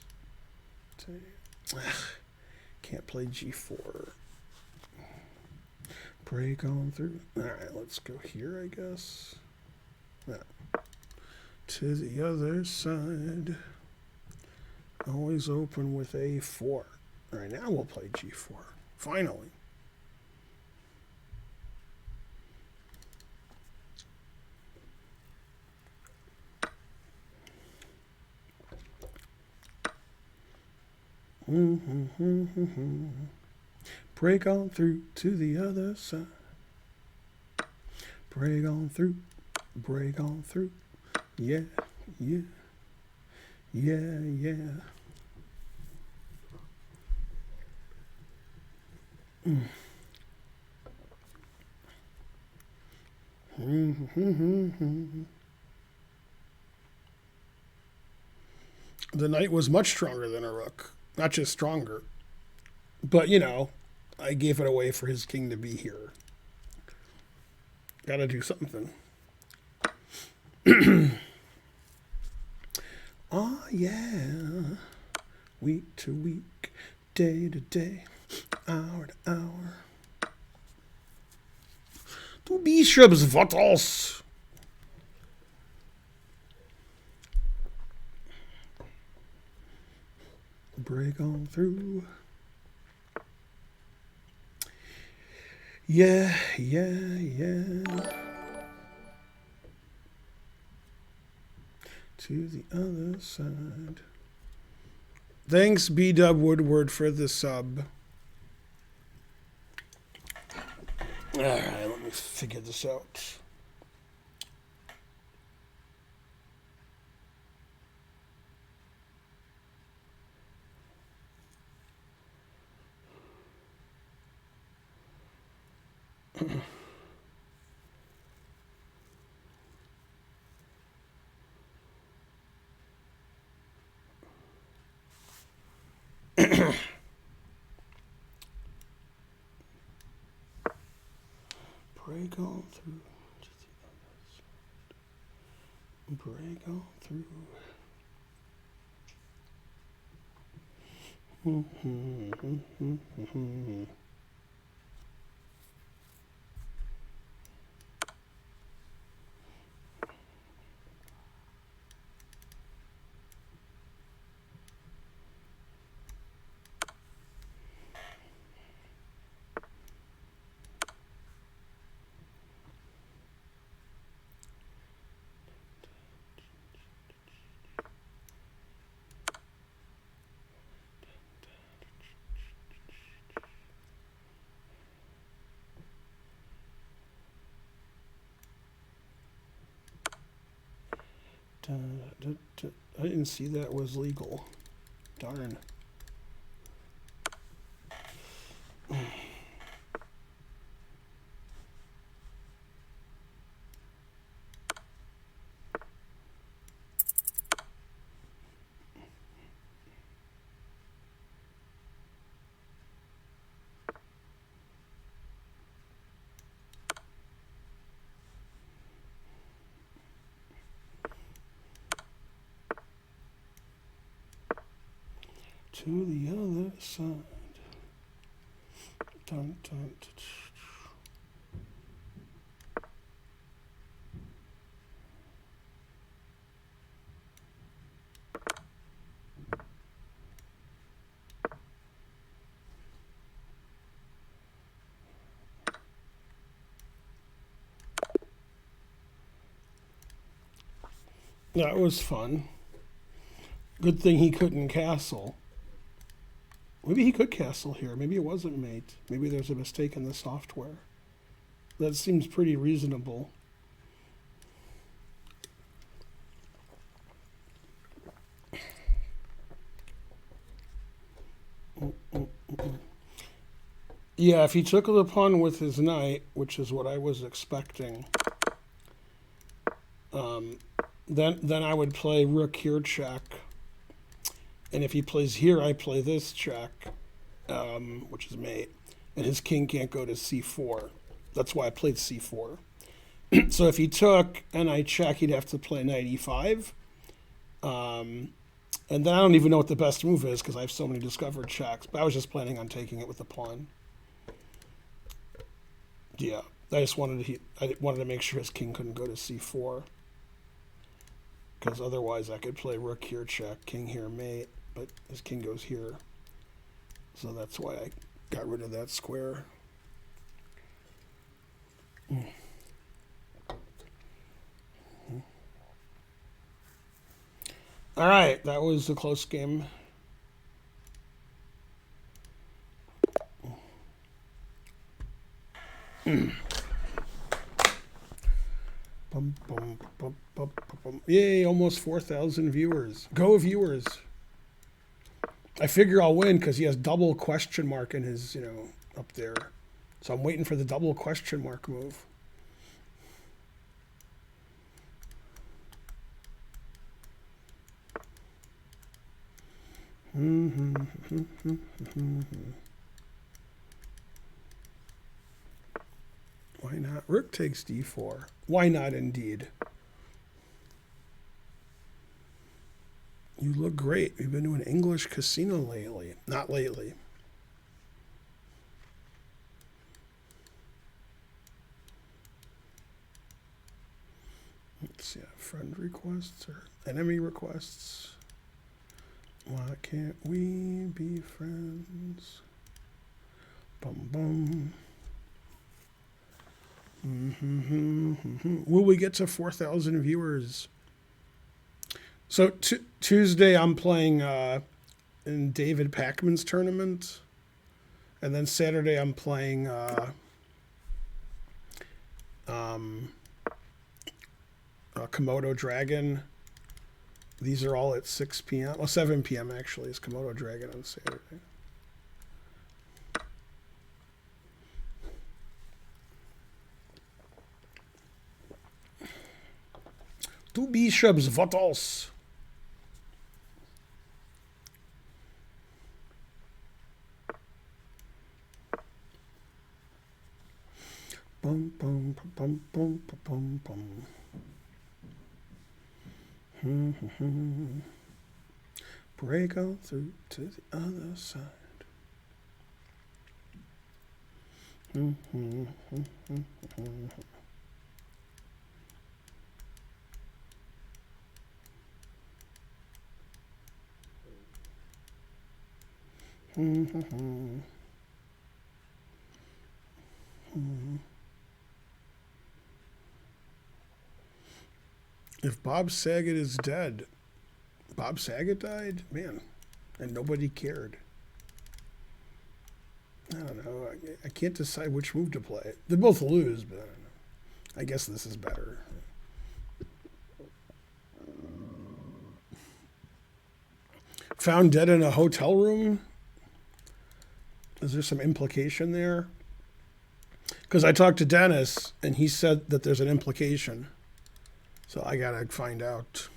Can't play G4. Break on through. Alright, let's go here, I guess. To the other side. Always open with A4. Alright, now we'll play G4. Finally. Break on through to the other side. Break on through. Break on through. Yeah. The knight was much stronger than a rook. Not just stronger, but I gave it away for his king to be here. Gotta do something. Oh, yeah. Week to week, day to day, hour to hour. Two bishops, what else? Break on through. Yeah. To the other side. Thanks, B-Dub Woodward, for the sub. Alright, let me figure this out. Break on through. Break on through. I didn't see that was legal. Darn. To the other side. Dun, dun, That was fun. Good thing he couldn't castle. Maybe he could castle here. Maybe it wasn't mate. Maybe there's a mistake in the software. That seems pretty reasonable. Yeah, if he took the pawn with his knight, which is what I was expecting, then I would play rook here check. And if he plays here, I play this check, which is mate. And his king can't go to c4. That's why I played c4. So if he took and I check, he'd have to play knight e5. And then I don't even know what the best move is because I have so many discovered checks. But I was just planning on taking it with the pawn. Yeah, I wanted to make sure his king couldn't go to c4. Because otherwise I could play rook here check, king here mate. But his king goes here. So that's why I got rid of that square. All right, that was a close game. Bum, bum, bum, bum, bum. Yay, almost 4,000 viewers. Go viewers. I figure I'll win because he has double question mark in his, up there. So I'm waiting for the double question mark move. Why not? Rook takes d4. Why not, indeed? You look great. We've been to an English casino lately. Not lately. Let's see. Friend requests or enemy requests. Why can't we be friends? Bum bum. Will we get to 4,000 viewers? So Tuesday I'm playing in David Pacman's tournament, and then Saturday I'm playing Komodo Dragon. These are all at 6 p.m. Well, 7 p.m. actually is Komodo Dragon on Saturday. Two bishops, what else? Bum bum bum bum bum bum. Break on through to the other side. If Bob Saget is dead, Bob Saget died? Man, and nobody cared. I don't know. I can't decide which move to play. They both lose, but I don't know. I guess this is better. Found dead in a hotel room? Is there some implication there? Because I talked to Dennis, and he said that there's an implication. So I got to find out.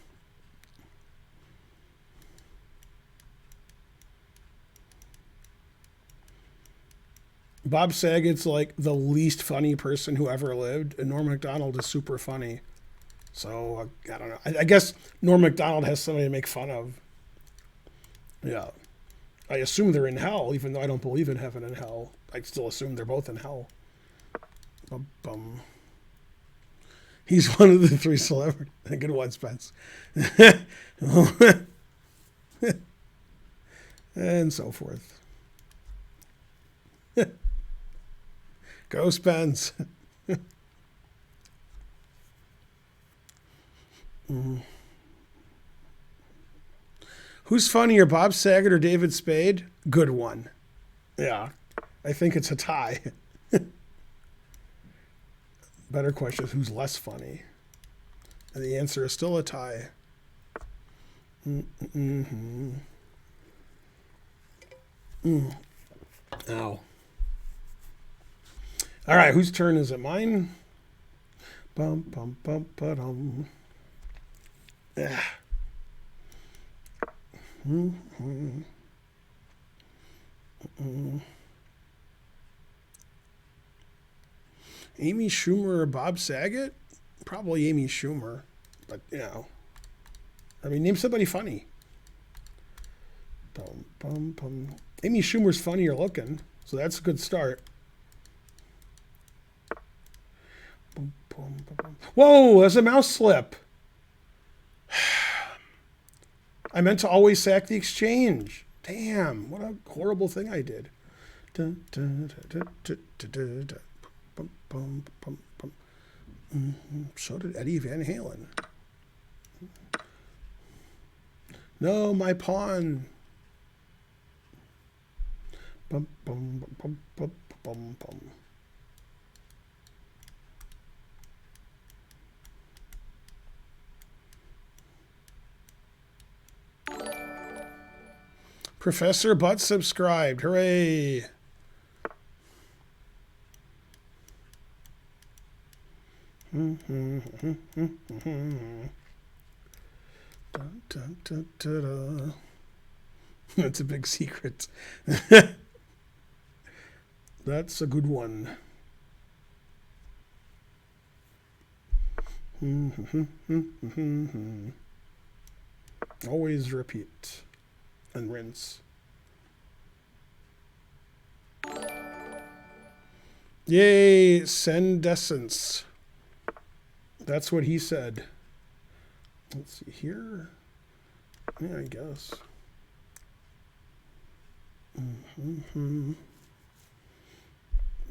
Bob Saget's like the least funny person who ever lived, and Norm Macdonald is super funny. So I don't know. I guess Norm Macdonald has somebody to make fun of. Yeah. I assume they're in hell, even though I don't believe in heaven and hell. I still assume they're both in hell. Bum, bum. He's one of the three celebrities. Good one, Spence. And so forth. Go, Spence. Who's funnier, Bob Saget or David Spade? Good one. Yeah. I think it's a tie. Better question is who's less funny? And the answer is still a tie. Ow. All right, whose turn is it? Mine? Bum, bum, bum, ba-dum. Yeah. Amy Schumer or Bob Saget? Probably Amy Schumer. But, you know. I mean, name somebody funny. Bum, bum, bum. Amy Schumer's funnier looking, so that's a good start. Bum, bum, bum, bum. Whoa, that's a mouse slip. I meant to always sack the exchange. Damn, what a horrible thing I did. Dun, dun, dun, dun, dun, dun, dun. Bum, bum, bum, bum. So did Eddie Van Halen. No, my pawn. Bum, bum, bum, bum, bum, bum. Professor Butt subscribed. Hooray. Dun, dun, dun, dun, dun. That's a big secret. That's a good one. Always repeat and rinse. Yay, Sendescence. That's what he said. Let's see here. Yeah, I guess.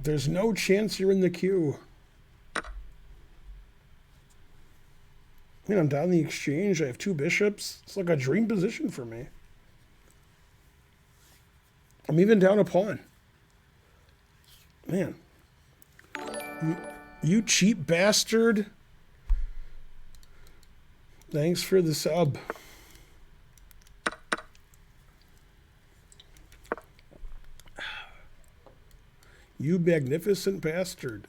There's no chance you're in the queue. I'm down the exchange. I have 2 bishops. It's like a dream position for me. I'm even down a pawn. Man. You cheap bastard. Thanks for the sub. You magnificent bastard.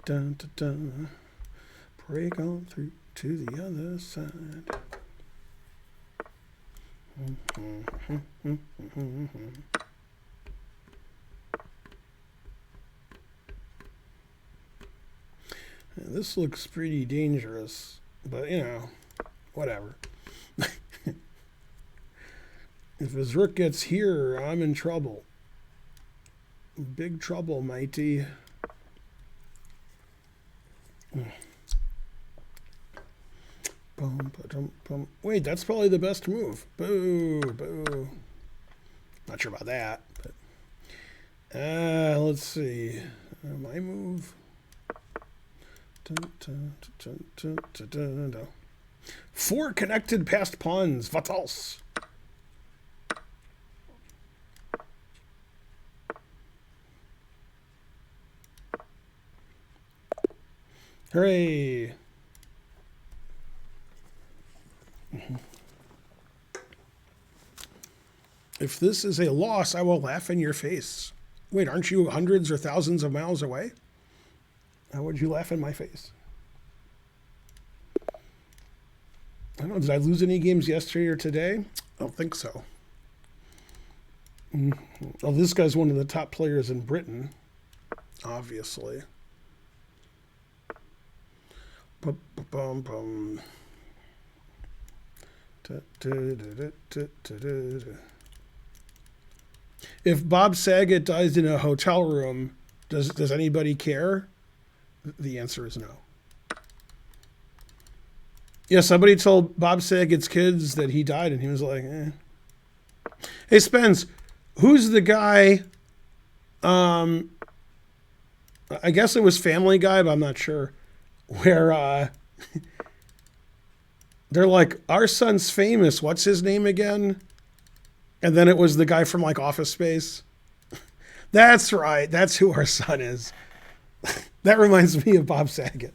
Dun, dun, dun. Break on through to the other side. This looks pretty dangerous, but you know, whatever. If his rook gets here, I'm in trouble. Big trouble, matey. Boom, boom, boom. Wait, that's probably the best move. Boo, boo. Not sure about that, but let's see. My move. Dun, dun, dun, dun, dun, dun, dun. 4 connected passed pawns. What else? Hooray! If this is a loss, I will laugh in your face. Wait, aren't you hundreds or thousands of miles away? How would you laugh in my face? I don't know. Did I lose any games yesterday or today? I don't think so. Oh, this guy's one of the top players in Britain, obviously. Bum. If Bob Saget dies in a hotel room, does anybody care? The answer is no. Yeah, somebody told Bob Saget's kids that he died, and he was like, eh. Hey, Spence, who's the guy? I guess it was Family Guy, but I'm not sure. Where they're like, our son's famous. What's his name again? And then it was the guy from like Office Space. That's right. That's who our son is. That reminds me of Bob Saget.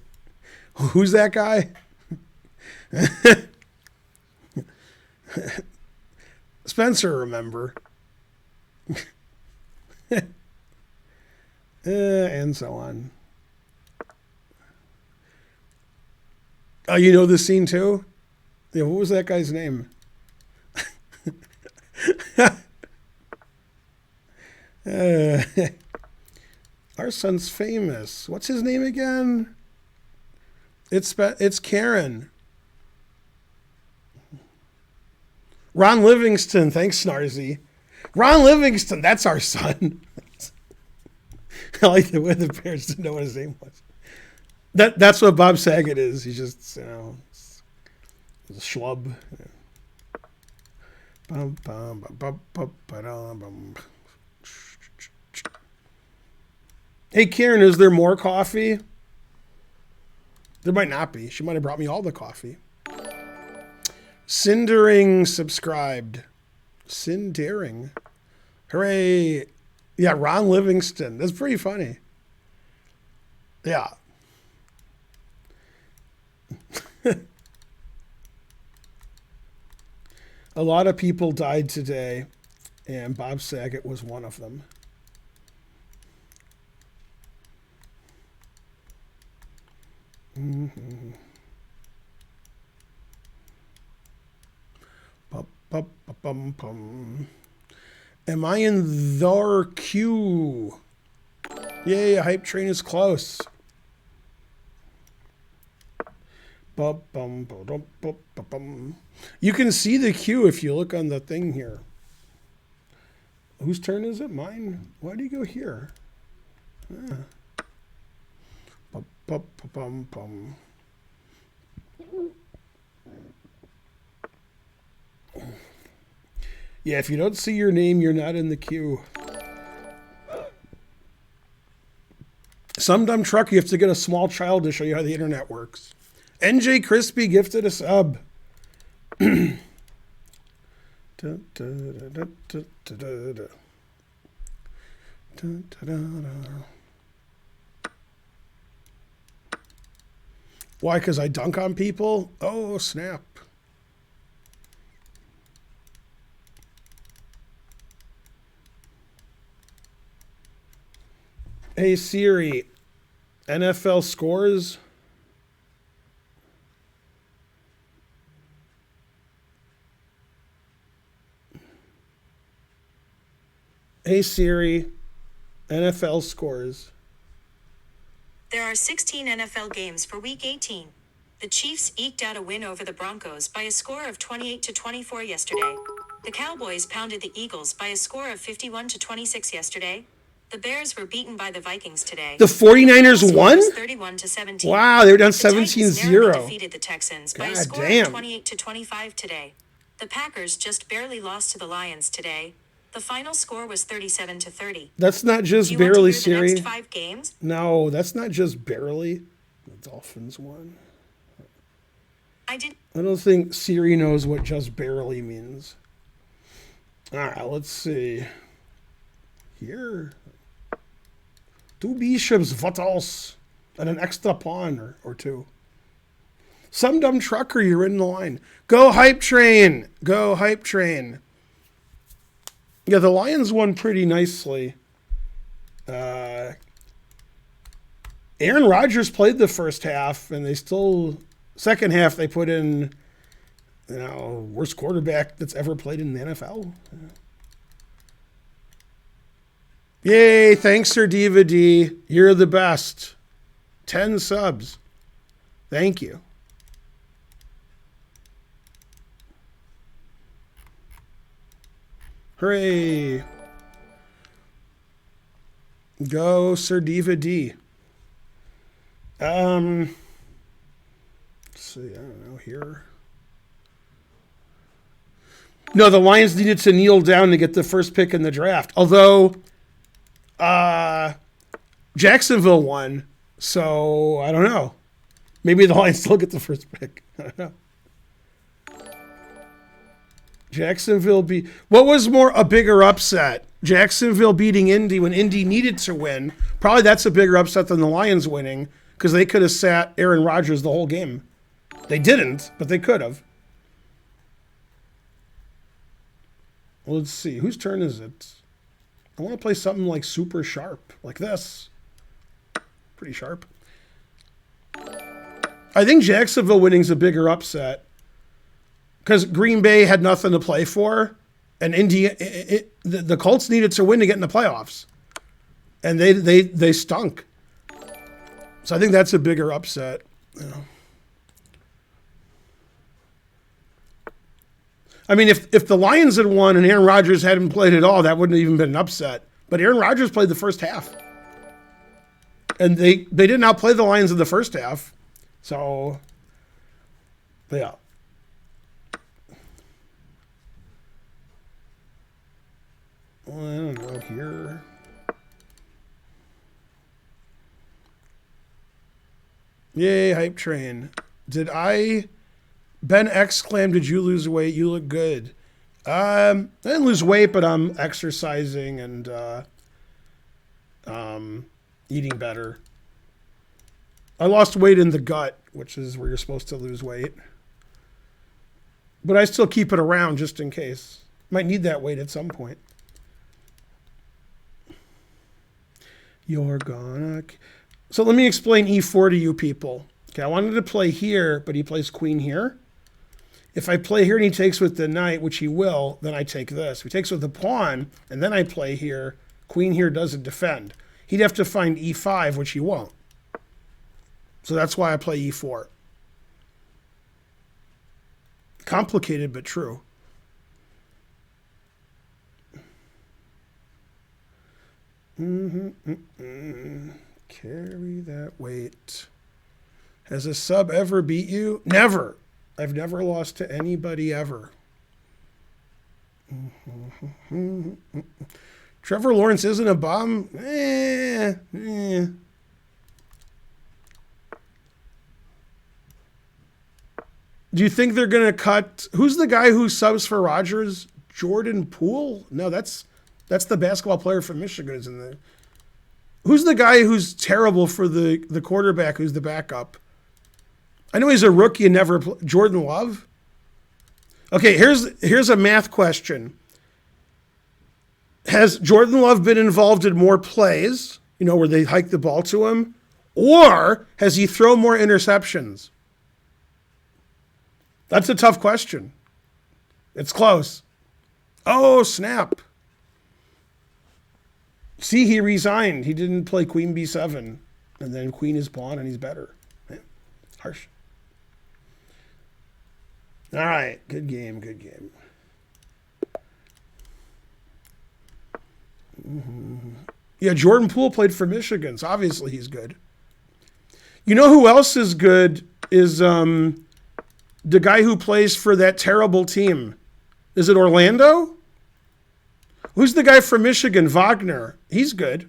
Who's that guy? Spencer, remember. And so on. Oh, you know this scene too? Yeah, what was that guy's name? Our son's famous. What's his name again? It's Karen. Ron Livingston. Thanks, Snarzy. Ron Livingston. That's our son. I like the way the parents didn't know what his name was. That's what Bob Saget is. He's just, he's a schlub. Hey, Karen, is there more coffee? There might not be. She might have brought me all the coffee. Cindering subscribed. Cindering. Hooray. Yeah, Ron Livingston. That's pretty funny. Yeah. A lot of people died today, and Bob Saget was one of them. Mm-hmm. Am I in their queue? Yay, a hype train is close. You can see the queue if you look on the thing here. Whose turn is it? Mine? Why do you go here? Yeah, if you don't see your name, you're not in the queue. Some dumb truck, you have to get a small child to show you how the internet works. NJ Crispy gifted a sub. Why? Because I dunk on people? Oh, snap. Hey, Siri, NFL scores? Hey, Siri, NFL scores. There are 16 NFL games for Week 18. The Chiefs eked out a win over the Broncos by a score of 28-24 yesterday. The Cowboys pounded the Eagles by a score of 51-26 yesterday. The Bears were beaten by the Vikings today. The 49ers won? 31-17. Wow, they were down The Titans 17-0. narrowly defeated the Texans by a God score damn. of 28-25 today. The Packers just barely lost to the Lions today. The final score was 37-30. That's not just Do you barely, want to hear the Siri. next 5 games? No, that's not just barely. The Dolphins won. I don't think Siri knows what just barely means. All right, let's see. Here. 2 bishops, what else? And an extra pawn or 2. Some dumb trucker, you're in the line. Go hype train. Go hype train. Yeah, the Lions won pretty nicely. Aaron Rodgers played the first half, and they still... Second half, they put in, worst quarterback that's ever played in the NFL. Yay, thanks, Sir Diva D. You're the best. 10 subs. Thank you. Hooray. Go, Sir Diva D. see. I don't know here. No, the Lions needed to kneel down to get the first pick in the draft. Although Jacksonville won, so I don't know. Maybe the Lions still get the first pick. I don't know. Jacksonville beat. What was a bigger upset? Jacksonville beating Indy when Indy needed to win. Probably that's a bigger upset than the Lions winning because they could have sat Aaron Rodgers the whole game. They didn't, but they could have. Well, let's see. Whose turn is it? I want to play something like super sharp, like this. Pretty sharp. I think Jacksonville winning's a bigger upset because Green Bay had nothing to play for, and the Colts needed to win to get in the playoffs, and they stunk. So I think that's a bigger upset. Yeah. I mean, if the Lions had won and Aaron Rodgers hadn't played at all, that wouldn't have even been an upset. But Aaron Rodgers played the first half. And they didn't outplay the Lions in the first half. So, yeah. Well, I don't know here. Yay, hype train. Ben exclaimed, did you lose weight? You look good. I didn't lose weight, but I'm exercising and eating better. I lost weight in the gut, which is where you're supposed to lose weight. But I still keep it around just in case. Might need that weight at some point. You're gonna... So let me explain E4 to you people. Okay, I wanted to play here, but he plays queen here. If I play here and he takes with the knight, which he will, then I take this. If he takes with the pawn, and then I play here, queen here doesn't defend. He'd have to find E5, which he won't. So that's why I play E4. Complicated, but true. Carry that weight. Has a sub ever beat you? Never. I've never lost to anybody ever. Trevor Lawrence isn't a bum? Do you think they're going to cut... Who's the guy who subs for Rodgers? Jordan Poole? No, that's the basketball player from Michigan. Isn't it? Who's the guy who's terrible for the quarterback who's the backup? I know he's a rookie and never played. Jordan Love? Okay, here's a math question. Has Jordan Love been involved in more plays, where they hike the ball to him? Or has he thrown more interceptions? That's a tough question. It's close. Oh, snap. See, he resigned. He didn't play Queen B7. And then Queen is pawn and he's better. Man, harsh. All right. Good game. Good game. Yeah, Jordan Poole played for Michigan, so obviously he's good. You know who else is good is the guy who plays for that terrible team. Is it Orlando? Who's the guy from Michigan? Wagner. He's good.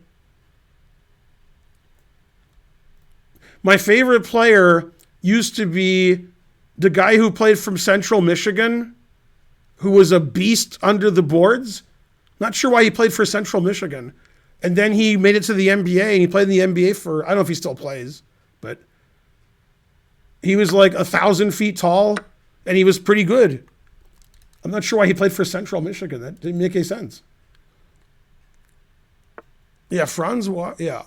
My favorite player used to be the guy who played from Central Michigan, who was a beast under the boards. Not sure why he played for Central Michigan. And then he made it to the NBA, and he played in the NBA for, I don't know if he still plays, but he was like 1,000 feet tall, and he was pretty good. I'm not sure why he played for Central Michigan. That didn't make any sense. Yeah, yeah.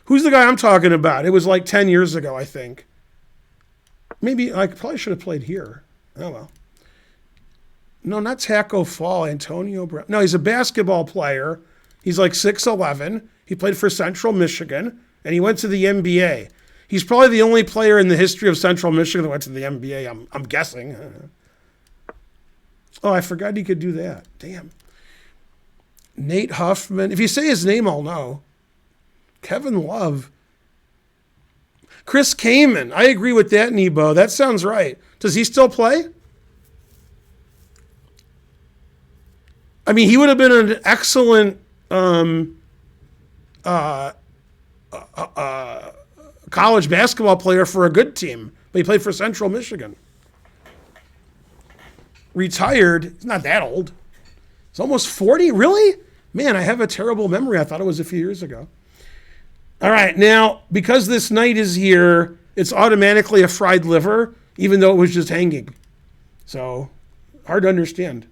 Who's the guy I'm talking about? It was like 10 years ago, I think. Maybe I probably should have played here. Oh, well. No, not Taco Fall. Antonio Brown. No, he's a basketball player. He's like 6'11". He played for Central Michigan, and he went to the NBA. He's probably the only player in the history of Central Michigan that went to the NBA, I'm guessing. Oh, I forgot he could do that. Damn. Nate Huffman. If you say his name, I'll know. Kevin Love. Chris Kaman. I agree with that, Nebo. That sounds right. Does he still play? I mean, he would have been an excellent college basketball player for a good team, but he played for Central Michigan. Retired. He's not that old. He's almost 40. Really? Man, I have a terrible memory. I thought it was a few years ago. All right, now, because this knight is here, it's automatically a fried liver, even though it was just hanging. So, hard to understand.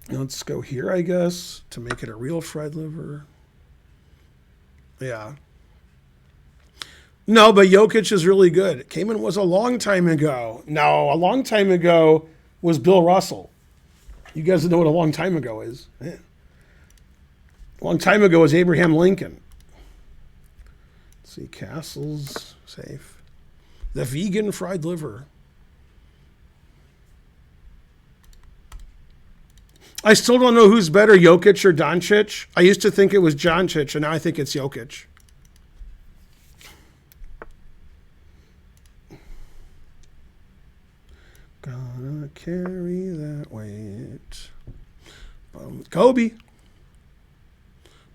Let's go here, I guess, to make it a real fried liver. Yeah. No, but Jokic is really good. Kaman was a long time ago. No, a long time ago was Bill Russell. You guys know what a long time ago is. Yeah. A long time ago was Abraham Lincoln. Let's see, Castle's safe. The vegan fried liver. I still don't know who's better, Jokic or Doncic. I used to think it was Doncic, and now I think it's Jokic. Gonna carry that weight. Kobe.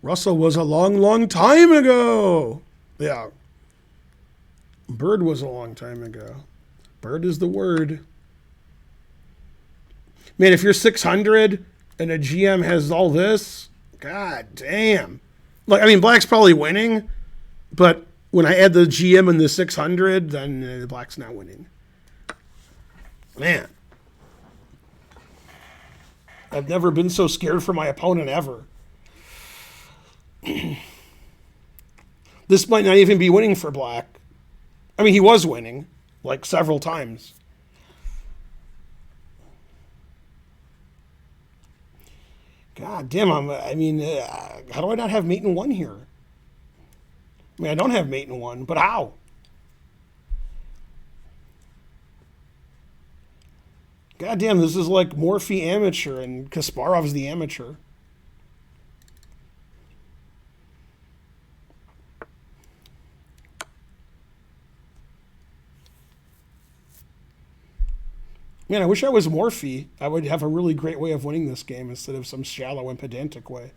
Russell was a long, long time ago. Yeah. Bird was a long time ago. Bird is the word. Man, if you're 600 and a GM has all this, god damn. Like, I mean, Black's probably winning, but when I add the GM and the 600, then the Black's not winning. Man. I've never been so scared for my opponent ever. This might not even be winning for Black. I mean, he was winning, like, several times. God damn, how do I not have mate in one here? I mean, I don't have mate in one, but how? God damn, this is like Morphy amateur and Kasparov's the amateur. Man, I wish I was Morphy. I would have a really great way of winning this game instead of some shallow and pedantic way.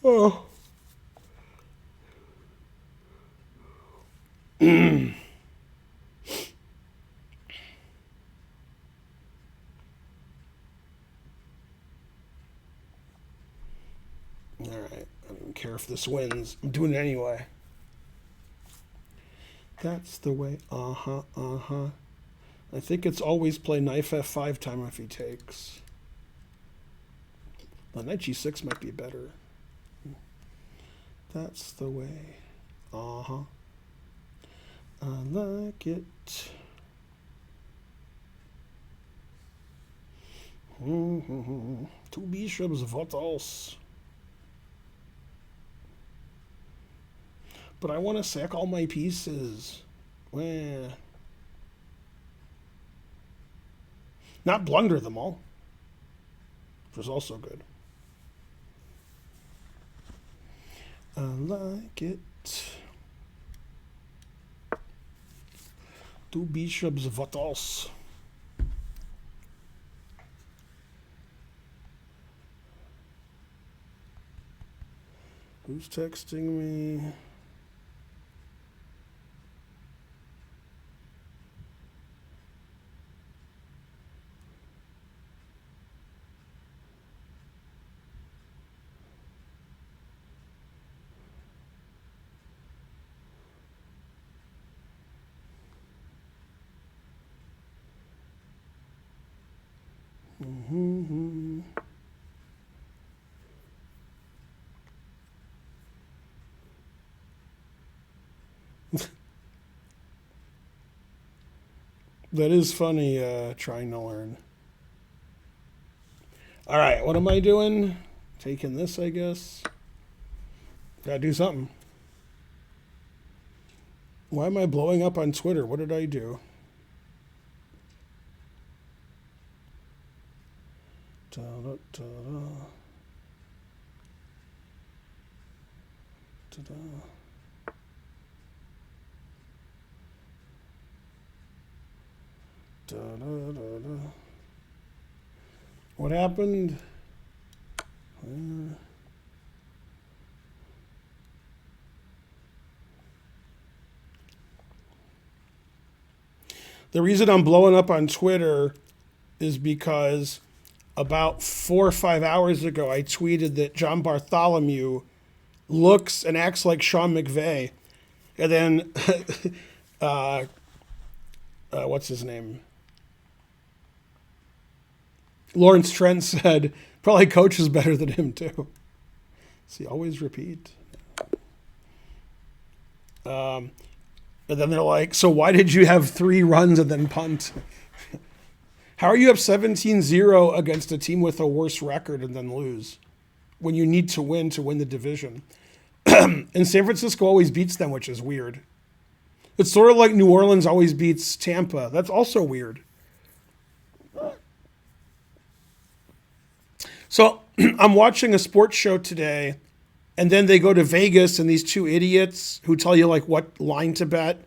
Oh. All right. I don't care if this wins. I'm doing it anyway. That's the way. Uh-huh, uh-huh. I think it's always play knife f5 time if he takes. The knight g6 might be better. That's the way. Uh-huh. I like it. Two bishops, what else? But I want to sack all my pieces. Well, not blunder them all, which is also good. I like it. Two bishops, what else? Who's texting me? That is funny, trying to learn. All right, what am I doing? Taking this, I guess. Gotta do something. Why am I blowing up on Twitter? What did I do? Da, da, da, da, da. Da, da, da, da. What happened? The reason I'm blowing up on Twitter is because about 4 or 5 hours ago, I tweeted that John Bartholomew looks and acts like Sean McVay. And then, what's his name? Lawrence Trent said, probably coach is better than him too. See, always repeat. And then they're like, so why did you have 3 runs and then punt? How are you up 17-0 against a team with a worse record and then lose when you need to win the division? And San Francisco always beats them, which is weird. It's sort of like New Orleans always beats Tampa. That's also weird. So I'm watching a sports show today, and then they go to Vegas, and these 2 idiots who tell you like what line to bet.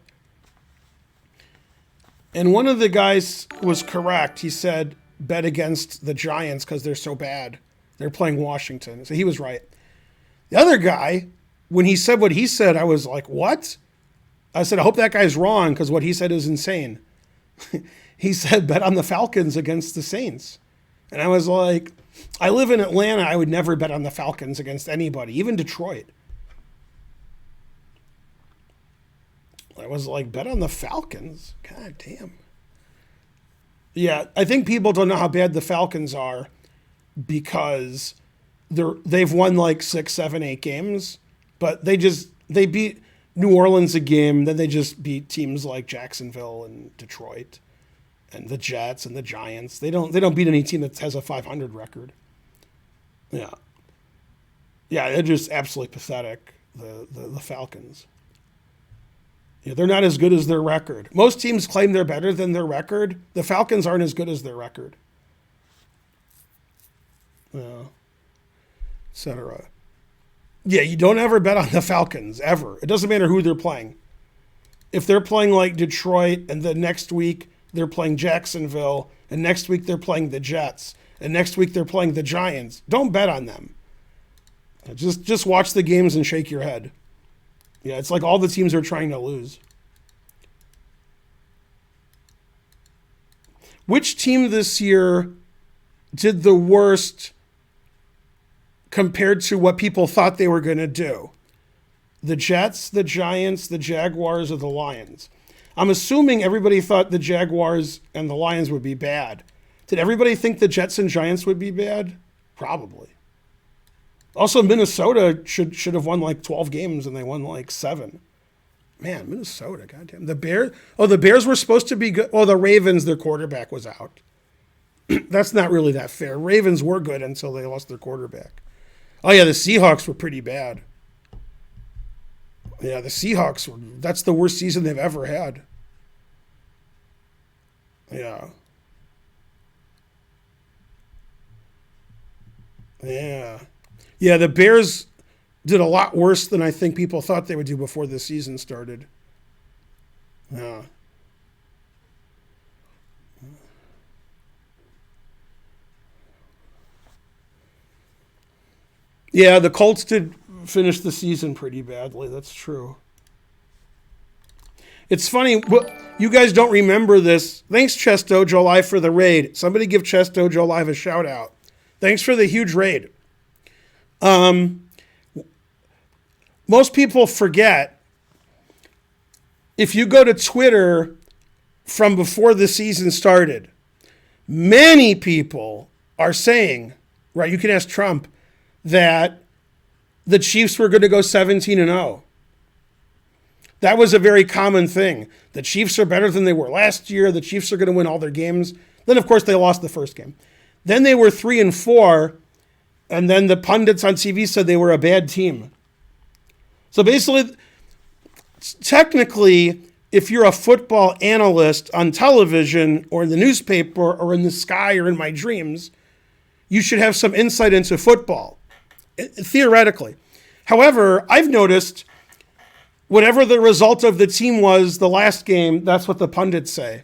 And one of the guys was correct. He said, bet against the Giants because they're so bad. They're playing Washington. So he was right. The other guy, when he said what he said, I was like, what? I said, I hope that guy's wrong because what he said is insane. He said, bet on the Falcons against the Saints. And I was like, I live in Atlanta. I would never bet on the Falcons against anybody, even Detroit. I was like, bet on the Falcons? God damn. Yeah, I think people don't know how bad the Falcons are because they've won like 6, 7, 8 games, but they beat New Orleans a game, then they just beat teams like Jacksonville and Detroit and the Jets and the Giants. They don't beat any team that has a 500 record. Yeah. Yeah, they're just absolutely pathetic, the Falcons. Yeah, they're not as good as their record. Most teams claim they're better than their record. The Falcons aren't as good as their record. Yeah. Etc. Yeah, you don't ever bet on the Falcons, ever. It doesn't matter who they're playing. If they're playing like Detroit and the next week they're playing Jacksonville and next week they're playing the Jets and next week they're playing the Giants, don't bet on them. Just watch the games and shake your head. Yeah, it's like all the teams are trying to lose. Which team this year did the worst compared to what people thought they were going to do? The Jets, the Giants, the Jaguars, or the Lions? I'm assuming everybody thought the Jaguars and the Lions would be bad. Did everybody think the Jets and Giants would be bad? Probably. Also, Minnesota should have won like 12 games, and they won like 7. Man, Minnesota, goddamn. The Bears were supposed to be good. Oh, the Ravens, their quarterback was out. That's not really that fair. Ravens were good until they lost their quarterback. Oh, yeah, the Seahawks were pretty bad. Yeah, the Seahawks, that's the worst season they've ever had. Yeah. Yeah. Yeah, the Bears did a lot worse than I think people thought they would do before the season started. Yeah. Yeah, the Colts did finish the season pretty badly. That's true. It's funny. You guys don't remember this. Thanks, Chess Dojo Live, for the raid. Somebody give Chess Dojo Live a shout out. Thanks for the huge raid. Most people forget, if you go to Twitter from before the season started, many people are saying, right, you can ask Trump, that the Chiefs were going to go 17-0. That was a very common thing. The Chiefs are better than they were last year. The Chiefs are going to win all their games. Then, of course, they lost the first game. Then they were 3-4, and then the pundits on TV said they were a bad team. So basically, technically, if you're a football analyst on television or in the newspaper or in the sky or in my dreams, you should have some insight into football, theoretically. However, I've noticed whatever the result of the team was the last game, that's what the pundits say.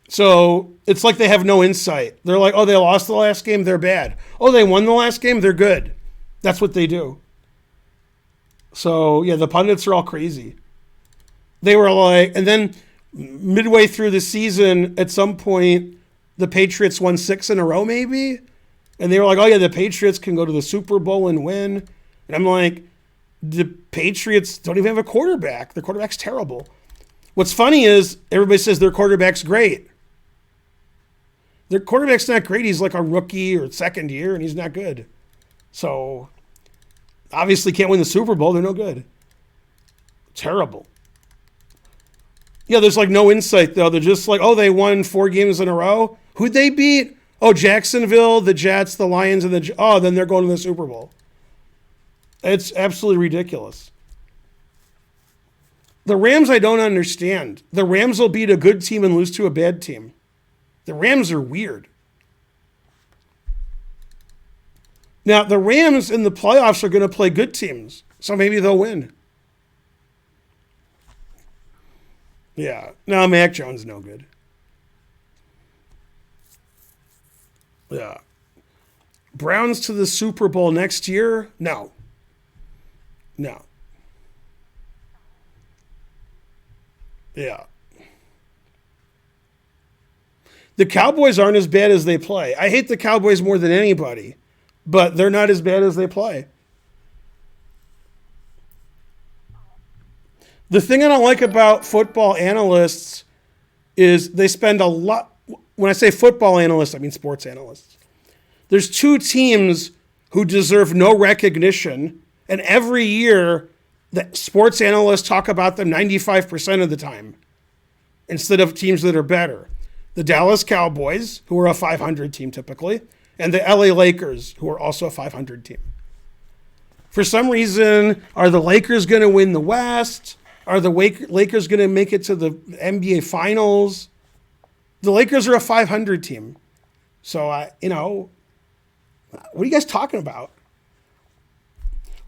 So it's like they have no insight. They're like, oh, they lost the last game, they're bad. Oh, they won the last game, they're good. That's what they do. So, yeah, the pundits are all crazy. They were like, and then midway through the season, at some point, the Patriots won 6 in a row, maybe. And they were like, oh, yeah, the Patriots can go to the Super Bowl and win. And I'm like, the Patriots don't even have a quarterback. Their quarterback's terrible. What's funny is everybody says their quarterback's great. Their quarterback's not great. He's like a rookie or second year, and he's not good. So, obviously can't win the Super Bowl. They're no good. Terrible. Yeah, there's like no insight, though. They're just like, oh, they won 4 games in a row. Who'd they beat? Oh, Jacksonville, the Jets, the Lions, and then they're going to the Super Bowl. It's absolutely ridiculous. The Rams, I don't understand. The Rams will beat a good team and lose to a bad team. The Rams are weird. Now, the Rams in the playoffs are going to play good teams, so maybe they'll win. Yeah. No, Mac Jones no good. Yeah. Browns to the Super Bowl next year? No. No. Yeah. The Cowboys aren't as bad as they play. I hate the Cowboys more than anybody, but they're not as bad as they play. The thing I don't like about football analysts is they spend a lot. When I say football analysts, I mean sports analysts. There's 2 teams who deserve no recognition, and every year the sports analysts talk about them 95% of the time instead of teams that are better. The Dallas Cowboys, who are a 500 team typically, and the LA Lakers, who are also a 500 team. For some reason, are the Lakers going to win the West? Are the Lakers going to make it to the NBA Finals? The Lakers are a 500 team. So, what are you guys talking about?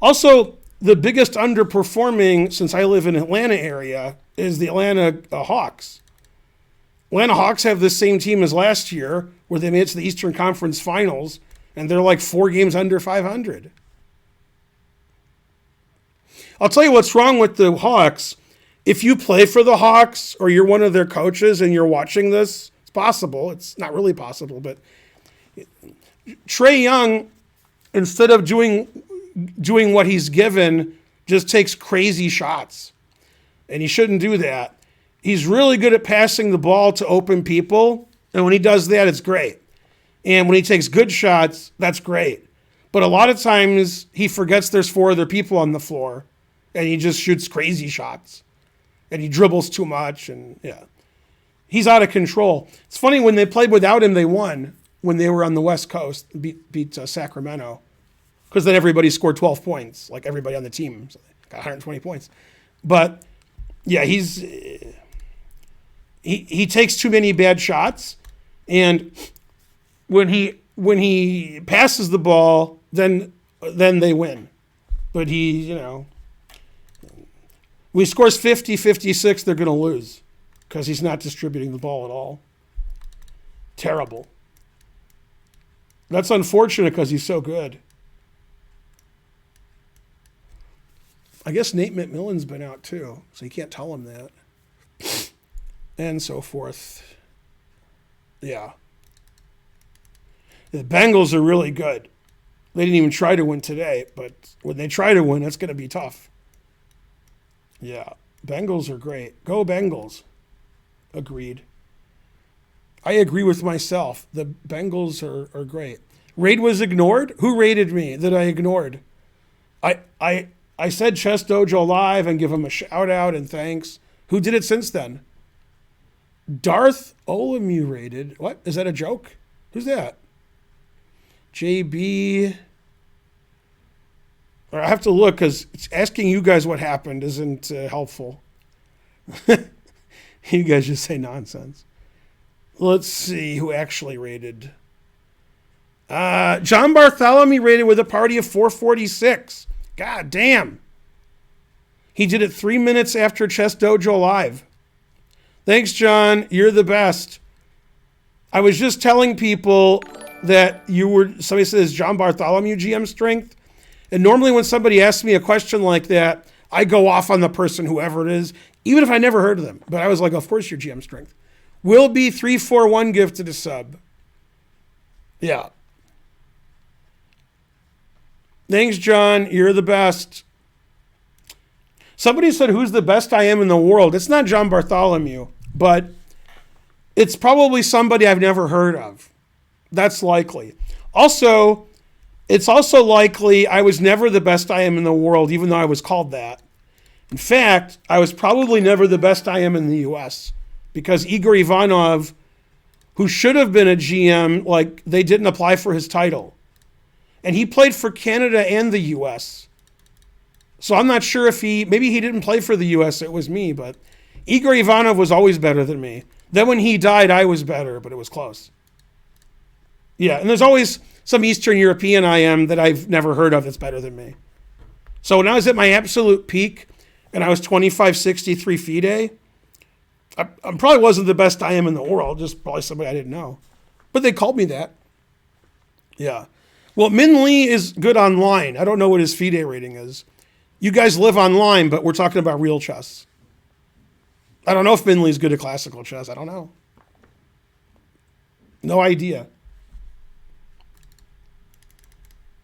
Also, the biggest underperforming, since I live in Atlanta area, is the Atlanta Hawks. Atlanta Hawks have the same team as last year, where they made it to the Eastern Conference Finals, and they're like 4 games under 500. I'll tell you what's wrong with the Hawks. If you play for the Hawks or you're one of their coaches and you're watching this, it's possible. It's not really possible, but Trae Young, instead of doing what he's given, just takes crazy shots. And he shouldn't do that. He's really good at passing the ball to open people. And when he does that, it's great. And when he takes good shots, that's great. But a lot of times he forgets there's 4 other people on the floor and he just shoots crazy shots and he dribbles too much. And yeah, he's out of control. It's funny, when they played without him, they won when they were on the West Coast, beat Sacramento, because then everybody scored 12 points, like everybody on the team. So they got 120 points. But yeah, he takes too many bad shots, and when he passes the ball, then they win. But when he scores 50, 56, they're going to lose because he's not distributing the ball at all. Terrible. That's unfortunate because he's so good. I guess Nate McMillan's been out too, so you can't tell him that. And so forth. Yeah. The Bengals are really good. They didn't even try to win today, but when they try to win, it's going to be tough. Yeah. Bengals are great. Go Bengals. Agreed. I agree with myself. The Bengals are great. Raid was ignored? Who raided me that I ignored? I said Chess Dojo live and give him a shout out and thanks. Who did it since then? Darth Olamu rated. What? Is that a joke? Who's that? JB. Or I have to look because asking you guys what happened isn't helpful. You guys just say nonsense. Let's see who actually rated. John Bartholomew rated with a party of 446. God damn. He did it 3 minutes after Chess Dojo Live. Thanks, John. You're the best. I was just telling people that somebody says John Bartholomew GM strength. And normally when somebody asks me a question like that, I go off on the person, whoever it is, even if I never heard of them. But I was like, of course your GM strength. Will be 341 gifted a sub. Yeah. Thanks, John. You're the best. Somebody said, who's the best I am in the world? It's not John Bartholomew, but it's probably somebody I've never heard of. That's likely. Also, it's also likely I was never the best I am in the world, even though I was called that. In fact, I was probably never the best I am in the U.S. because Igor Ivanov, who should have been a GM, they didn't apply for his title. And he played for Canada and the U.S. So I'm not sure if maybe he didn't play for the U.S., it was me, but Igor Ivanov was always better than me. Then when he died, I was better, but it was close. Yeah, and there's always some Eastern European IM that I've never heard of that's better than me. So when I was at my absolute peak and I was 2563 FIDE, I probably wasn't the best IM in the world, just probably somebody I didn't know. But they called me that. Yeah. Well, Min Lee is good online. I don't know what his FIDE rating is. You guys live online, but we're talking about real chess. I don't know if Min Lee's good at classical chess. I don't know. No idea.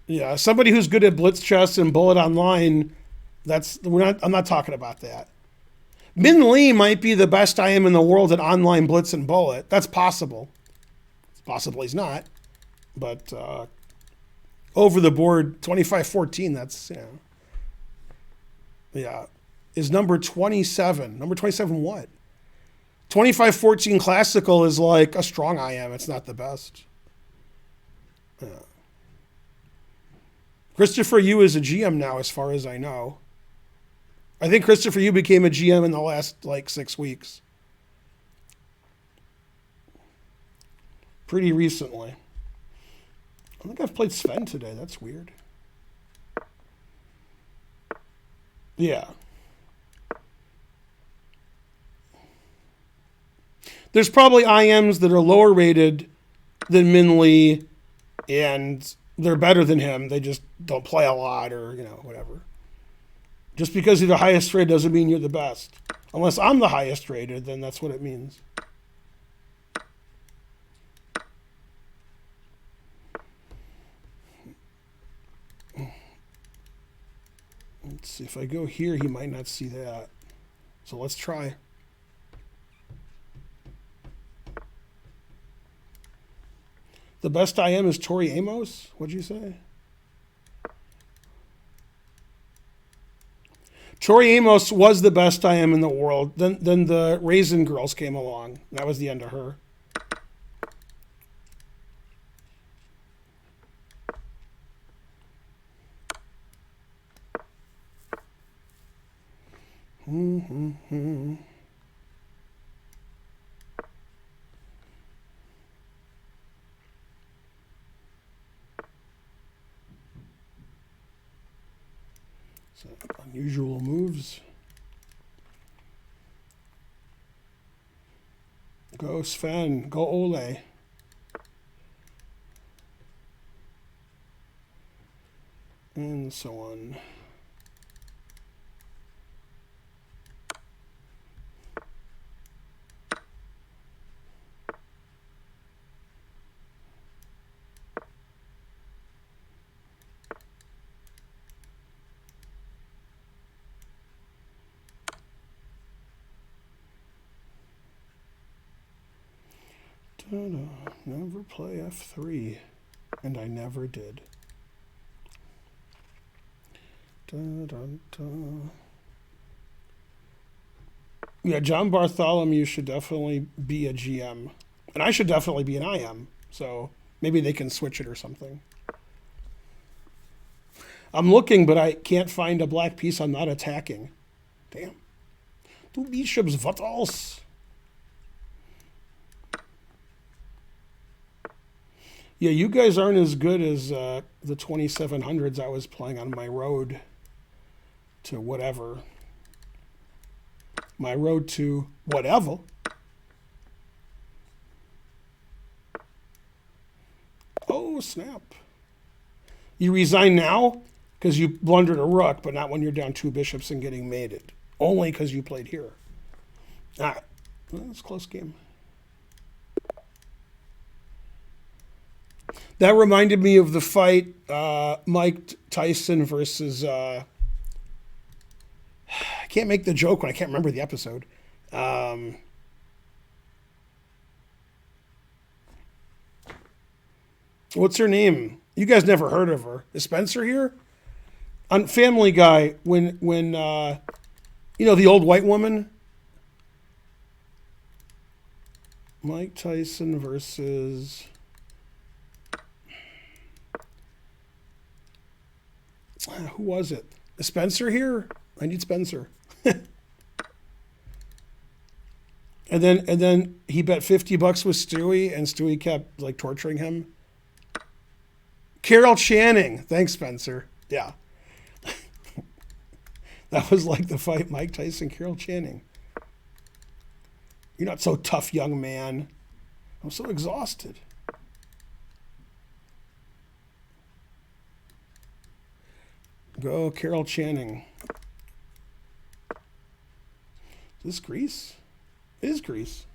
Yeah, somebody who's good at blitz chess and bullet online, I'm not talking about that. Min Lee might be the best I am in the world at online blitz and bullet. That's possible. It's possible he's not. But over the board, 25-14, that's, yeah, is number 27. Number 27 what? 25-14 classical is like a strong IM. It's not the best. Yeah. Christopher Yu is a GM now, as far as I know. I think Christopher Yu became a GM in the last, 6 weeks. Pretty recently. I think I've played Sven today. That's weird. Yeah. There's probably IMs that are lower rated than Min Lee, and they're better than him. They just don't play a lot or, whatever. Just because you're the highest rated doesn't mean you're the best. Unless I'm the highest rated, then that's what it means. Let's see, if I go here, he might not see that. So let's try. The best I am is Tori Amos? What'd you say? Tori Amos was the best I am in the world. Then the Raisin Girls came along. That was the end of her. So, unusual moves. Go Sven. Go Ole. And so on. Never play F3, and I never did. Yeah, John Bartholomew should definitely be a GM, and I should definitely be an IM, so maybe they can switch it or something. I'm looking, but I can't find a black piece I'm not attacking. Damn. Two bishops, what else? Yeah, you guys aren't as good as the 2700s I was playing on my road to whatever. My road to whatever. Oh, snap. You resign now because you blundered a rook, but not when you're down 2 bishops and getting mated. Only because you played here. All right. Well, that's a close game. That reminded me of the fight Mike Tyson versus... I can't make the joke when I can't remember the episode. What's her name? You guys never heard of her. Is Spencer here? On Family Guy, when you know, the old white woman? Mike Tyson versus... who was it? Is Spencer here? I need Spencer. And then he bet $50 with Stewie, and Stewie kept like torturing him. Carol Channing. Thanks, Spencer. Yeah. That was like the fight Mike Tyson, Carol Channing. You're not so tough, young man. I'm so exhausted. Go, Carol Channing. Is this Greece? It is Greece.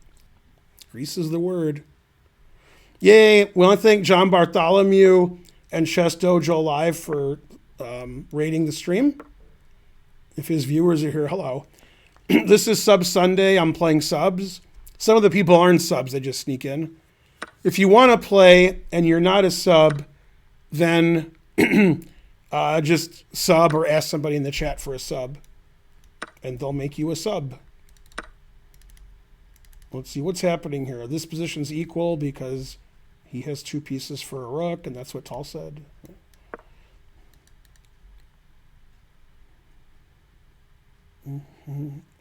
Greece is the word. Yay. We want to thank John Bartholomew and Chess Dojo Live for rating the stream. If his viewers are here, hello. This is Sub Sunday. I'm playing subs. Some of the people aren't subs. They just sneak in. If you want to play and you're not a sub, then just sub or ask somebody in the chat for a sub, and they'll make you a sub. Let's see what's happening here. This position's equal because he has 2 pieces for a rook, and that's what Tal said.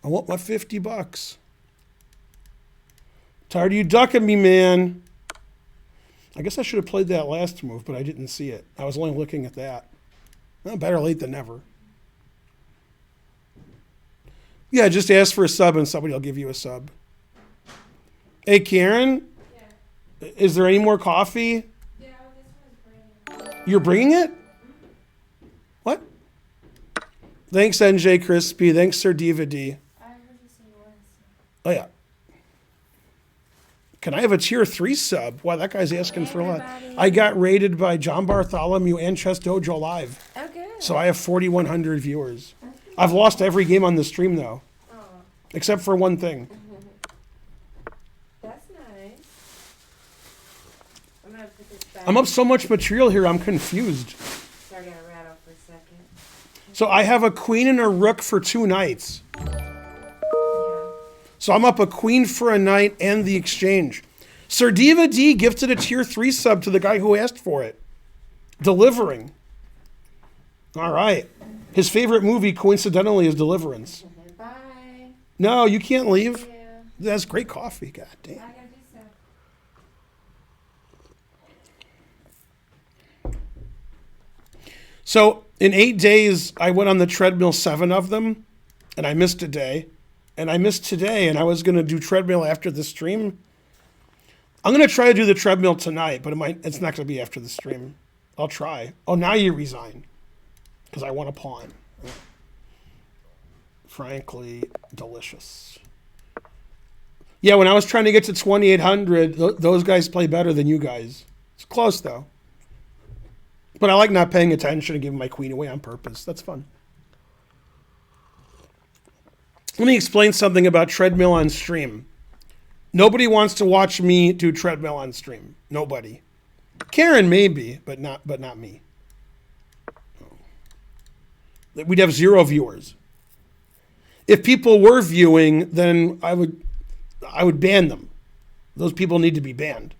I want my $50. Tired of you ducking me, man. I guess I should have played that last move, but I didn't see it. I was only looking at that. Well, better late than never. Yeah, just ask for a sub and somebody will give you a sub. Hey, Karen? Yeah. Is there any more coffee? Yeah, this one's bringing it. You're bringing it? What? Thanks, NJ Crispy. Thanks, Sir Diva D. I heard you say you wanted some. Oh, yeah. Can I have a tier 3 sub? Wow, that guy's asking for a lot. I got rated by John Bartholomew and Chess Dojo Live. Oh, good. So I have 4,100 viewers. I've lost every game on the stream, though. Oh. Except for one thing. That's nice. I'm going to put this back. I'm up so much material here, I'm confused. Sorry, I got to rattle for a second. So I have a queen and a rook for 2 knights. So I'm up a queen for a knight and the exchange. Sir Diva D gifted a tier 3 sub to the guy who asked for it. Delivering. All right. His favorite movie, coincidentally, is Deliverance. Bye. No, you can't leave. Yeah. That's great coffee. God damn. I gotta do so. So in 8 days, I went on the treadmill 7 of them, and I missed a day. And I missed today, and I was going to do treadmill after the stream. I'm going to try to do the treadmill tonight, but it's not going to be after the stream. I'll try. Oh, now you resign. Because I want a pawn. Frankly, delicious. Yeah, when I was trying to get to 2,800, those guys play better than you guys. It's close, though. But I like not paying attention and giving my queen away on purpose. That's fun. Let me explain something about treadmill on stream. Nobody wants to watch me do treadmill on stream. Nobody. Karen maybe, but not me. We'd have 0 viewers. If people were viewing, then I would ban them. Those people need to be banned.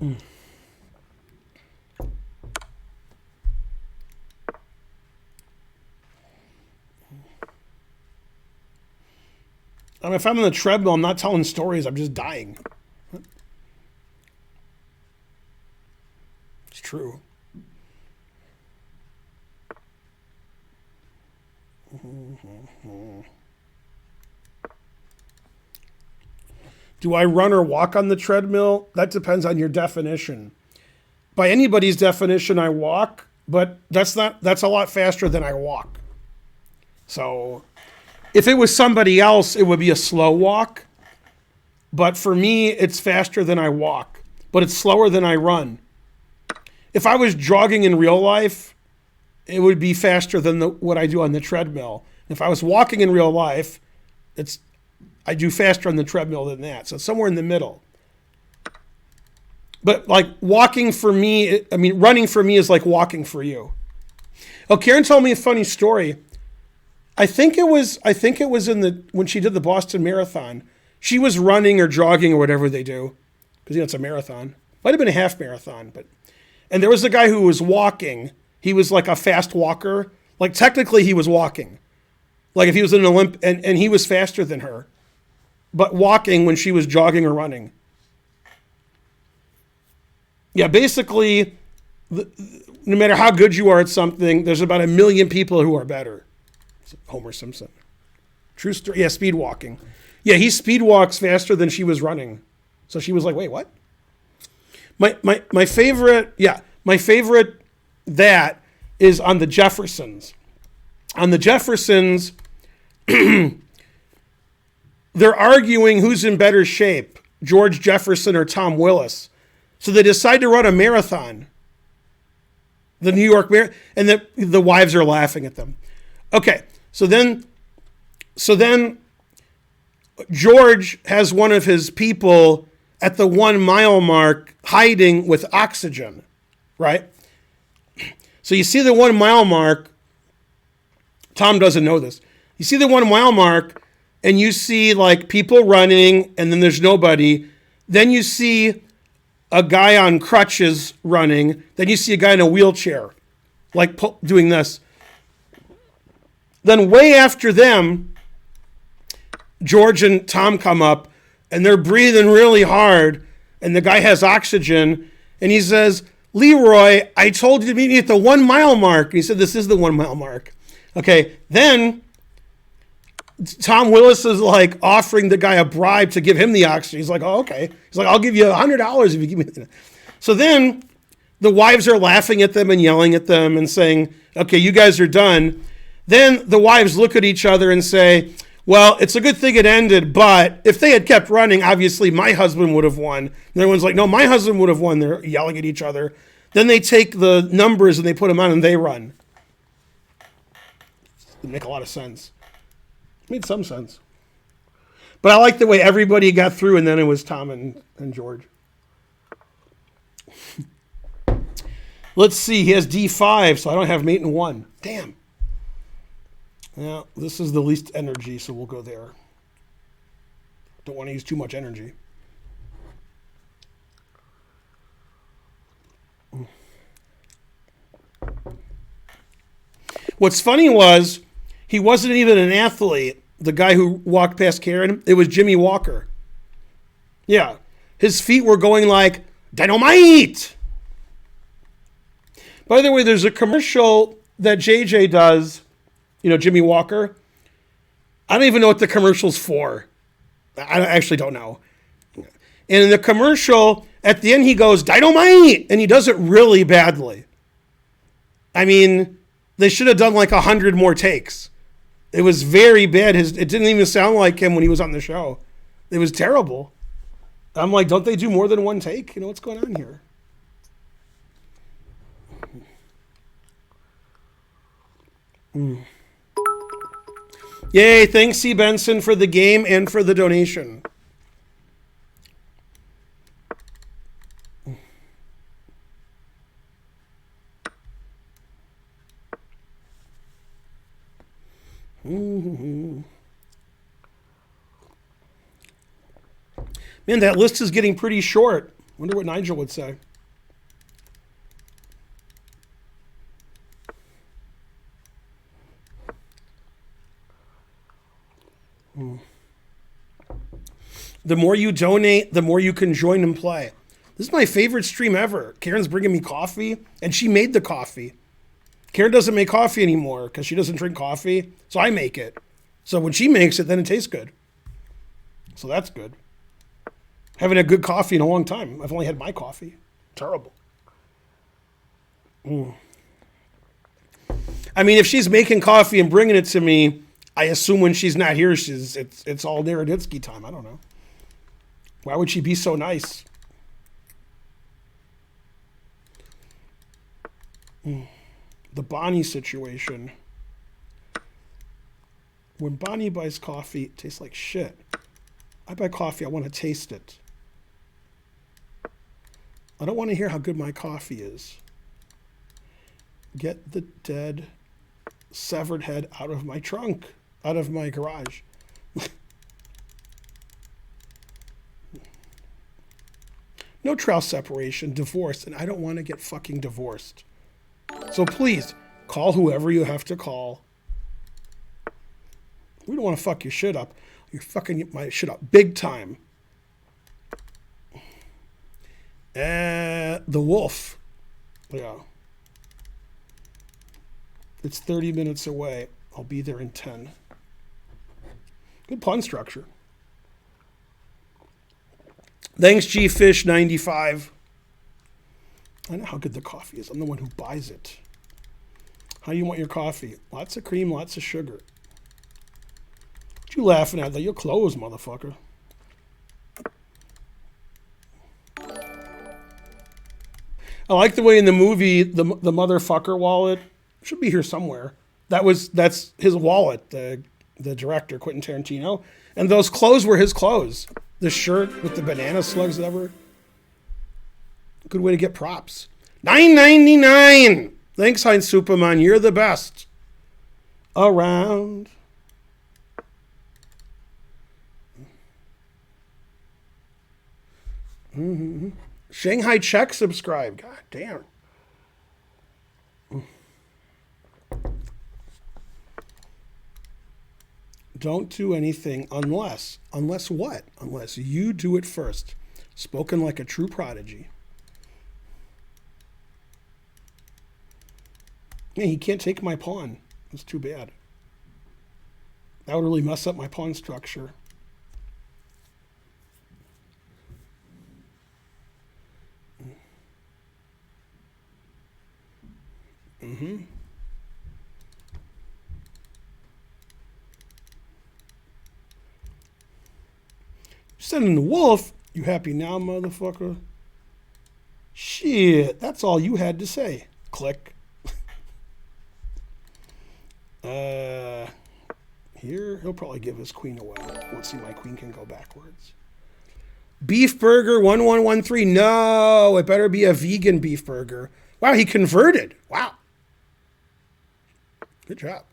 I mean, if I'm on the treadmill, I'm not telling stories. I'm just dying. It's true. Do I run or walk on the treadmill? That depends on your definition. By anybody's definition, I walk, but that's a lot faster than I walk. So if it was somebody else, it would be a slow walk. But for me, it's faster than I walk, but it's slower than I run. If I was jogging in real life, it would be faster than what I do on the treadmill. If I was walking in real life, I do faster on the treadmill than that. So it's somewhere in the middle. But like walking for me, running for me is like walking for you. Oh, Karen told me a funny story. I think it was when she did the Boston Marathon. She was running or jogging or whatever they do, because it's a marathon. Might have been a half marathon, and there was a guy who was walking. He was like a fast walker. Like technically he was walking. Like if he was in an and he was faster than her, but walking when she was jogging or running. Yeah, basically, no matter how good you are at something, there's about 1 million people who are better. Homer Simpson. True story. Yeah, speed walking. Yeah, he speed walks faster than she was running. So she was like, wait, what? My favorite that is on the Jeffersons. On the Jeffersons, they're arguing who's in better shape, George Jefferson or Tom Willis. So they decide to run a marathon, the New York Marathon, and the wives are laughing at them. Okay, so then George has one of his people at the 1 mile mark hiding with oxygen, right? So you see the 1 mile mark. Tom doesn't know this. You see the 1 mile mark and you see like people running and then there's nobody. Then you see a guy on crutches running. Then you see a guy in a wheelchair, like doing this. Then way after them, George and Tom come up and they're breathing really hard and the guy has oxygen and he says, Leroy, I told you to meet me at the 1 mile mark. And he said, this is the 1 mile mark. Okay, then Tom Willis is like offering the guy a bribe to give him the oxygen. He's like, oh, okay. He's like, I'll give you $100 if you give me that. So then the wives are laughing at them and yelling at them and saying, okay, you guys are done. Then the wives look at each other and say, well, it's a good thing it ended, but if they had kept running, obviously my husband would have won. And everyone's like, no, my husband would have won. They're yelling at each other. Then they take the numbers and they put them on and they run. It make a lot of sense. It made some sense. But I like the way everybody got through and then it was Tom and George. Let's see. He has D5, so I don't have mate in 1. Damn. Yeah, this is the least energy, so we'll go there. Don't want to use too much energy. What's funny was he wasn't even an athlete, the guy who walked past Karen. It was Jimmy Walker. Yeah. His feet were going like dynamite. By the way, there's a commercial that JJ does. You know, Jimmy Walker. I don't even know what the commercial's for. I actually don't know. And in the commercial, at the end, he goes, dynamite! And he does it really badly. I mean, they should have done like 100 more takes. It was very bad. It didn't even sound like him when he was on the show. It was terrible. I'm like, don't they do more than one take? You know, what's going on here? Yay, thanks C. Benson for the game and for the donation. Man, that list is getting pretty short. Wonder what Nigel would say. The more you donate, the more you can join and play. This is my favorite stream ever. Karen's bringing me coffee, and she made the coffee. Karen doesn't make coffee anymore because she doesn't drink coffee, so I make it. So when she makes it, then it tastes good. So that's good. Haven't had good coffee in a long time. I've only had my coffee. Terrible. I mean, if she's making coffee and bringing it to me, I assume when she's not here, it's all Naroditsky time. I don't know. Why would she be so nice? The Bonnie situation. When Bonnie buys coffee, it tastes like shit. I buy coffee, I want to taste it. I don't want to hear how good my coffee is. Get the dead, severed head out of my trunk, out of my garage. No trial separation, divorce, and I don't want to get fucking divorced. So please, call whoever you have to call. We don't want to fuck your shit up. You're fucking my shit up big time. The wolf. Yeah. It's 30 minutes away. I'll be there in 10. Good pun structure. Thanks, GFish95. I know how good the coffee is. I'm the one who buys it. How do you want your coffee? Lots of cream, lots of sugar. What you laughing at? You're closed, motherfucker. I like the way in the movie the motherfucker wallet should be here somewhere. That's his wallet. The director Quentin Tarantino, and those clothes were his clothes. The shirt with the banana slugs ever. Good way to get props. $9.99. Thanks, Heinz Superman. You're the best around. Mm-hmm. Shanghai Czech subscribe. God damn. Don't do anything unless what? Unless you do it first. Spoken like a true prodigy. Yeah, he can't take my pawn. That's too bad. That would really mess up my pawn structure. Mm-hmm. Sending the wolf. You happy now, motherfucker? Shit, that's all you had to say. Click. Here, he'll probably give his queen away. Let's see, my queen can go backwards. Beef burger 1113. No, it better be a vegan beef burger. Wow, he converted. Wow. Good job.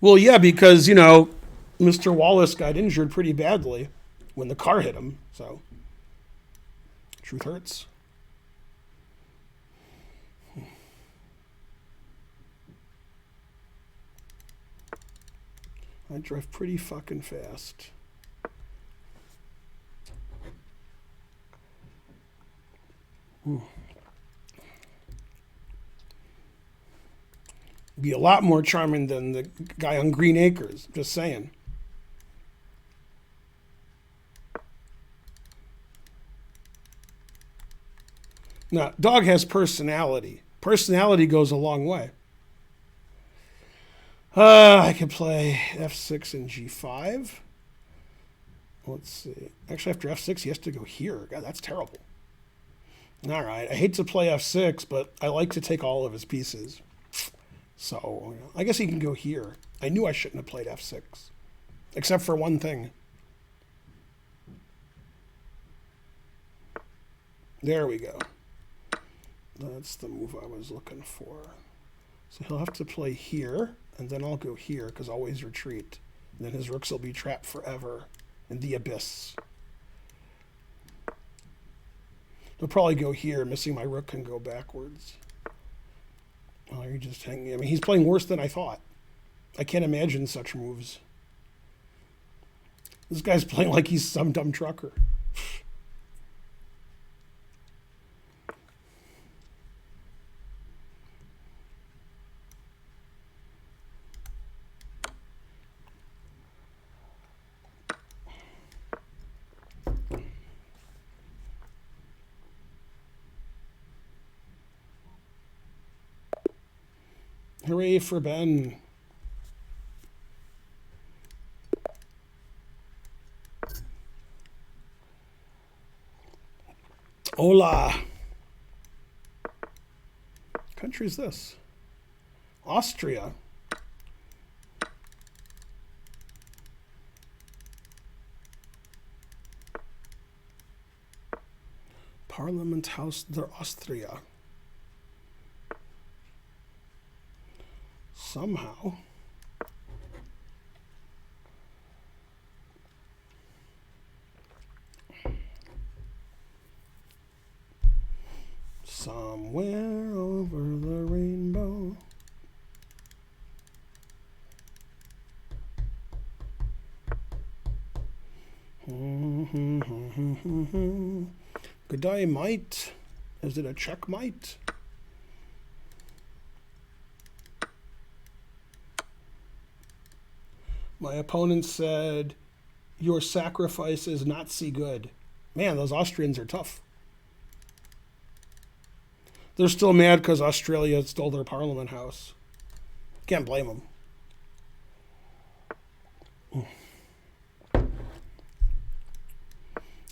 Well, yeah, because, Mr. Wallace got injured pretty badly when the car hit him. So, truth hurts. I drive pretty fucking fast. Be a lot more charming than the guy on Green Acres. Just saying. Now, dog has personality. Personality goes a long way. I can play F6 and G5. Let's see. Actually, after F6, he has to go here. God, that's terrible. All right. I hate to play F6, but I like to take all of his pieces. So, I guess he can go here. I knew I shouldn't have played F6. Except for one thing. There we go. That's the move I was looking for. So he'll have to play here, and then I'll go here, because always retreat. Then his rooks will be trapped forever in the abyss. He'll probably go here. Missing my rook can go backwards. Oh, you're just hanging. I mean, he's playing worse than I thought. I can't imagine such moves. This guy's playing like he's some dumb trucker. Hooray for Ben. Hola. What country is this? Austria. Parliament House der Austria. Somehow. Somewhere over the rainbow. Good day, mate. Is it a checkmate? My opponent said, your sacrifice is Nazi good. Man, those Austrians are tough. They're still mad because Australia stole their parliament house. Can't blame them.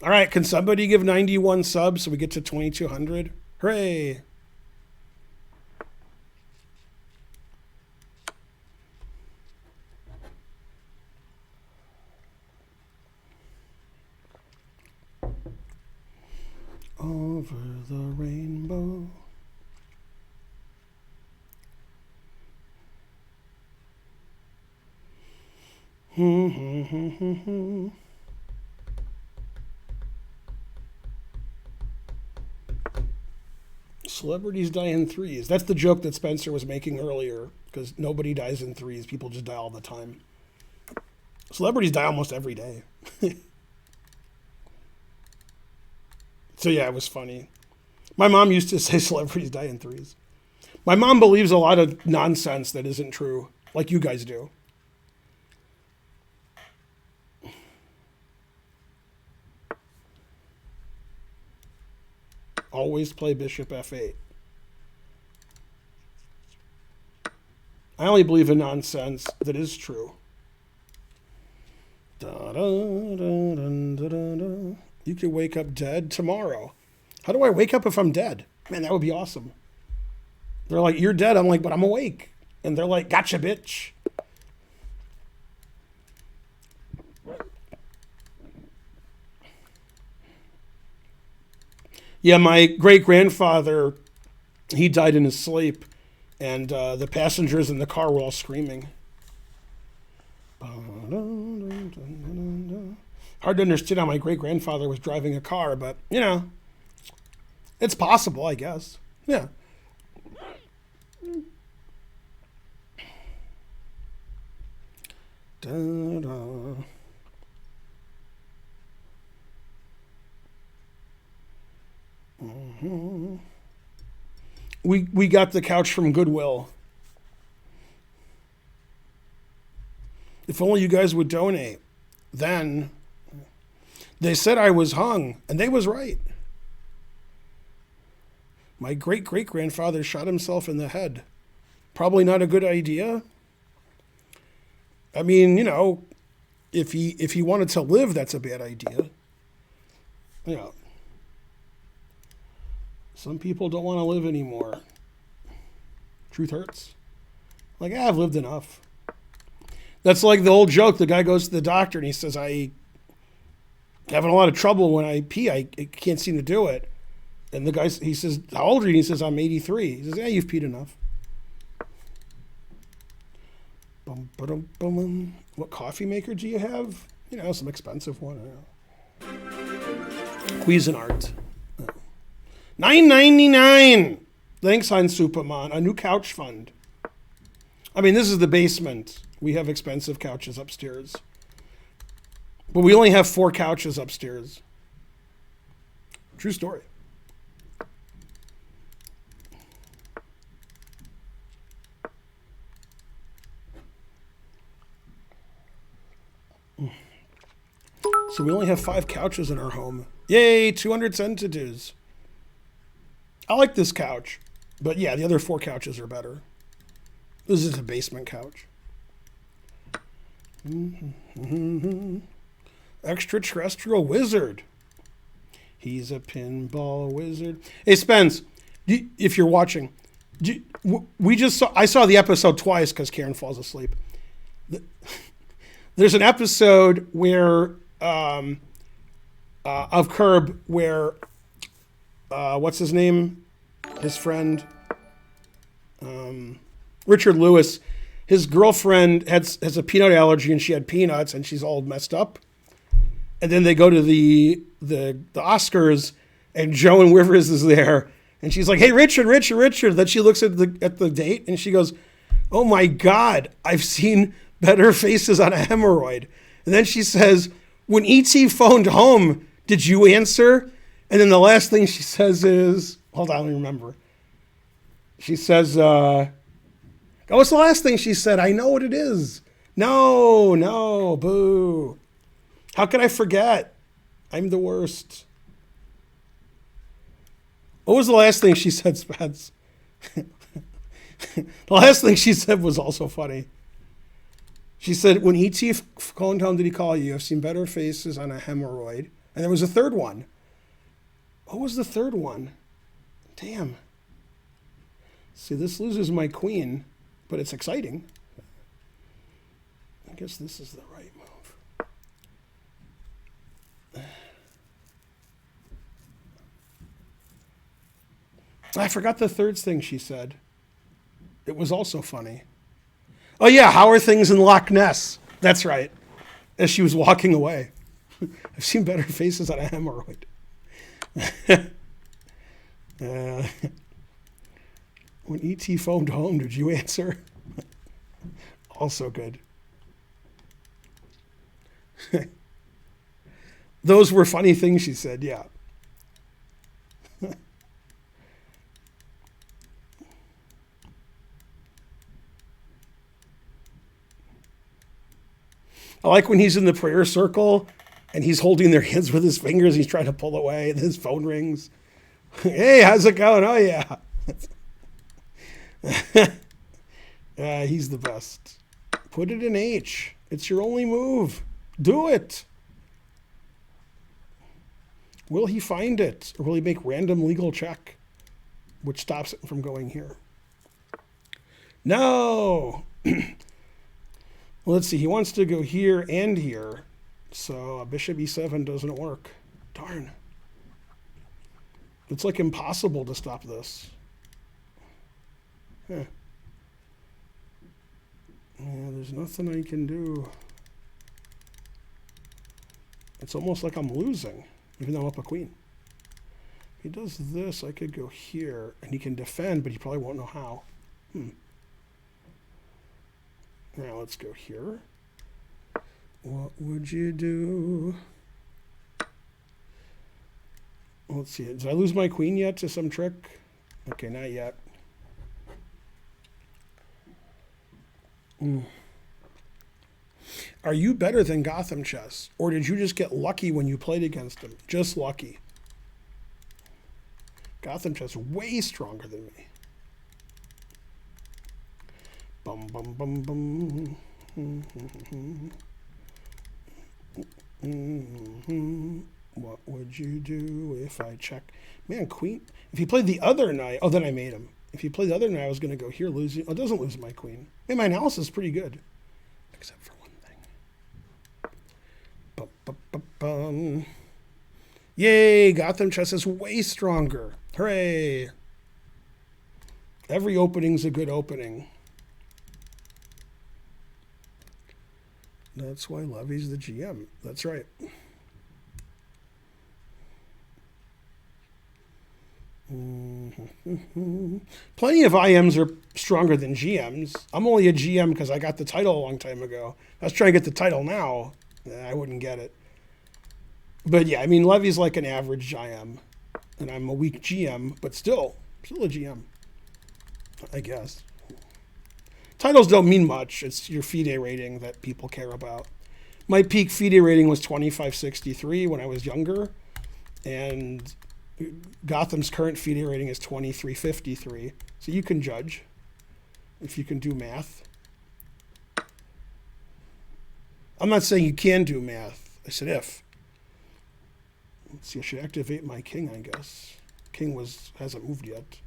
All right, can somebody give 91 subs so we get to 2,200? Hooray! Over the rainbow. Celebrities die in threes. That's the joke that Spencer was making earlier, because nobody dies in threes. People just die all the time. Celebrities die almost every day. So yeah, it was funny. My mom used to say celebrities die in threes. My mom believes a lot of nonsense that isn't true, like you guys do. Always play bishop f8. I only believe in nonsense that is true. You could wake up dead tomorrow. How do I wake up if I'm dead? Man, that would be awesome. They're like, you're dead. I'm like, but I'm awake. And they're like, gotcha, bitch. Yeah, my great-grandfather, he died in his sleep, and the passengers in the car were all screaming. Hard to understand how my great-grandfather was driving a car, but, you know, it's possible, I guess. Yeah. Da-da. Mm-hmm. We got the couch from Goodwill. If only you guys would donate. Then they said I was hung, and they was right. My great-great-grandfather shot himself in the head. Probably not a good idea. I mean, you know, if he wanted to live, that's a bad idea. You know. Some people don't want to live anymore. Truth hurts. Like, I've lived enough. That's like the old joke. The guy goes to the doctor and he says, I having a lot of trouble when I pee. I can't seem to do it. And the guy, he says, how old are you? He says, I'm 83. He says, yeah, you've peed enough. Bum, ba-dum, bum. What coffee maker do you have? You know, some expensive one. I don't know. Cuisinart. $9.99. Thanks, Heinz Superman. A new couch fund. I mean, this is the basement. We have expensive couches upstairs. But we only have 4 couches upstairs. True story. So we only have 5 couches in our home. Yay, 200 centimeters. I like this couch. But yeah, the other 4 couches are better. This is a basement couch. Extraterrestrial wizard. He's a pinball wizard. Hey, Spence, if you're watching, I saw the episode twice because Karen falls asleep. There's an episode where of Curb where what's his name? His friend Richard Lewis. His girlfriend has a peanut allergy and she had peanuts and she's all messed up. And then they go to the Oscars and Joan Rivers is there and she's like, "Hey, Richard." Then she looks at the date and she goes, "Oh my God, I've seen better faces on a hemorrhoid." And then she says, "When E.T. phoned home, did you answer?" And then the last thing she says is, hold on, let me remember. She says, what's the last thing she said? "I know what it is." No, boo. How could I forget? I'm the worst. What was the last thing she said, Spence? The last thing she said was also funny. She said, "When E.T. phoned home, did he call you? I've seen better faces on a hemorrhoid." And there was a third one. What was the third one? Damn. See, this loses my queen, but it's exciting. I guess this is the right move. I forgot the third thing she said. It was also funny. Oh yeah, how are things in Loch Ness? That's right. As she was walking away. I've seen better faces on a hemorrhoid. When E.T. phoned home, did you answer? Also good. Those were funny things she said, yeah. I like when he's in the prayer circle and he's holding their hands with his fingers. He's trying to pull away and his phone rings. "Hey, how's it going?" "Oh, yeah." He's the best. Put it in H. It's your only move. Do it. Will he find it? Or will he make random legal check, which stops it from going here? No. Well, let's see. He wants to go here and here. So bishop e7 doesn't work. Darn. It's like impossible to stop this. Yeah, there's nothing I can do. It's almost like I'm losing, even though I'm up a queen. If he does this, I could go here, and he can defend, but he probably won't know how. Now let's go here. What would you do? Let's see. Did I lose my queen yet to some trick? Okay, not yet. Are you better than Gotham Chess? Or did you just get lucky when you played against him? Just lucky. Gotham Chess is way stronger than me. Bum, bum, bum, bum. What would you do if I check? Man, queen. If he played the other knight, oh, then I made him. If he played the other knight, I was going to go here, losing. Oh, it doesn't lose my queen. Man, my analysis is pretty good, except for one thing. Bum, bum, bum, bum. Yay! Gotham Chess is way stronger. Hooray! Every opening's a good opening. That's why Levy's the GM. That's right. Plenty of IMs are stronger than GMs. I'm only a GM because I got the title a long time ago. I was trying to get the title now. I wouldn't get it. But yeah, I mean, Levy's like an average IM. And I'm a weak GM, but still a GM, I guess. Titles don't mean much. It's your FIDE rating that people care about. My peak FIDE rating was 2563 when I was younger. And Gotham's current FIDE rating is 2353. So you can judge if you can do math. I'm not saying you can do math. I said if. Let's see, I should activate my king, I guess. King hasn't moved yet.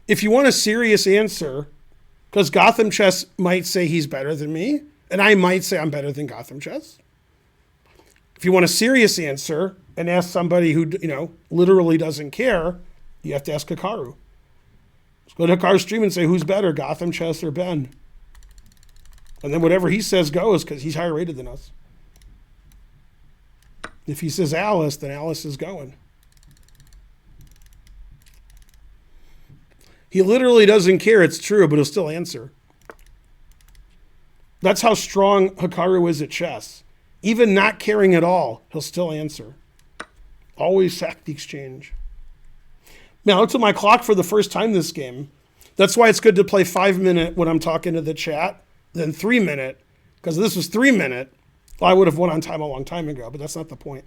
If you want a serious answer, because Gotham Chess might say he's better than me, and I might say I'm better than Gotham Chess. If you want a serious answer and ask somebody who, literally doesn't care, you have to ask Hikaru. Just go to Hikaru's stream and say, who's better, Gotham Chess or Ben? And then whatever he says goes because he's higher rated than us. If he says Alice, then Alice is going. He literally doesn't care. It's true, but he'll still answer. That's how strong Hikaru is at chess. Even not caring at all, he'll still answer. Always sack the exchange. Man, I looked at my clock for the first time this game. That's why it's good to play 5-minute when I'm talking to the chat, then 3-minute, because this was 3-minute. Well, I would have won on time a long time ago, but that's not the point.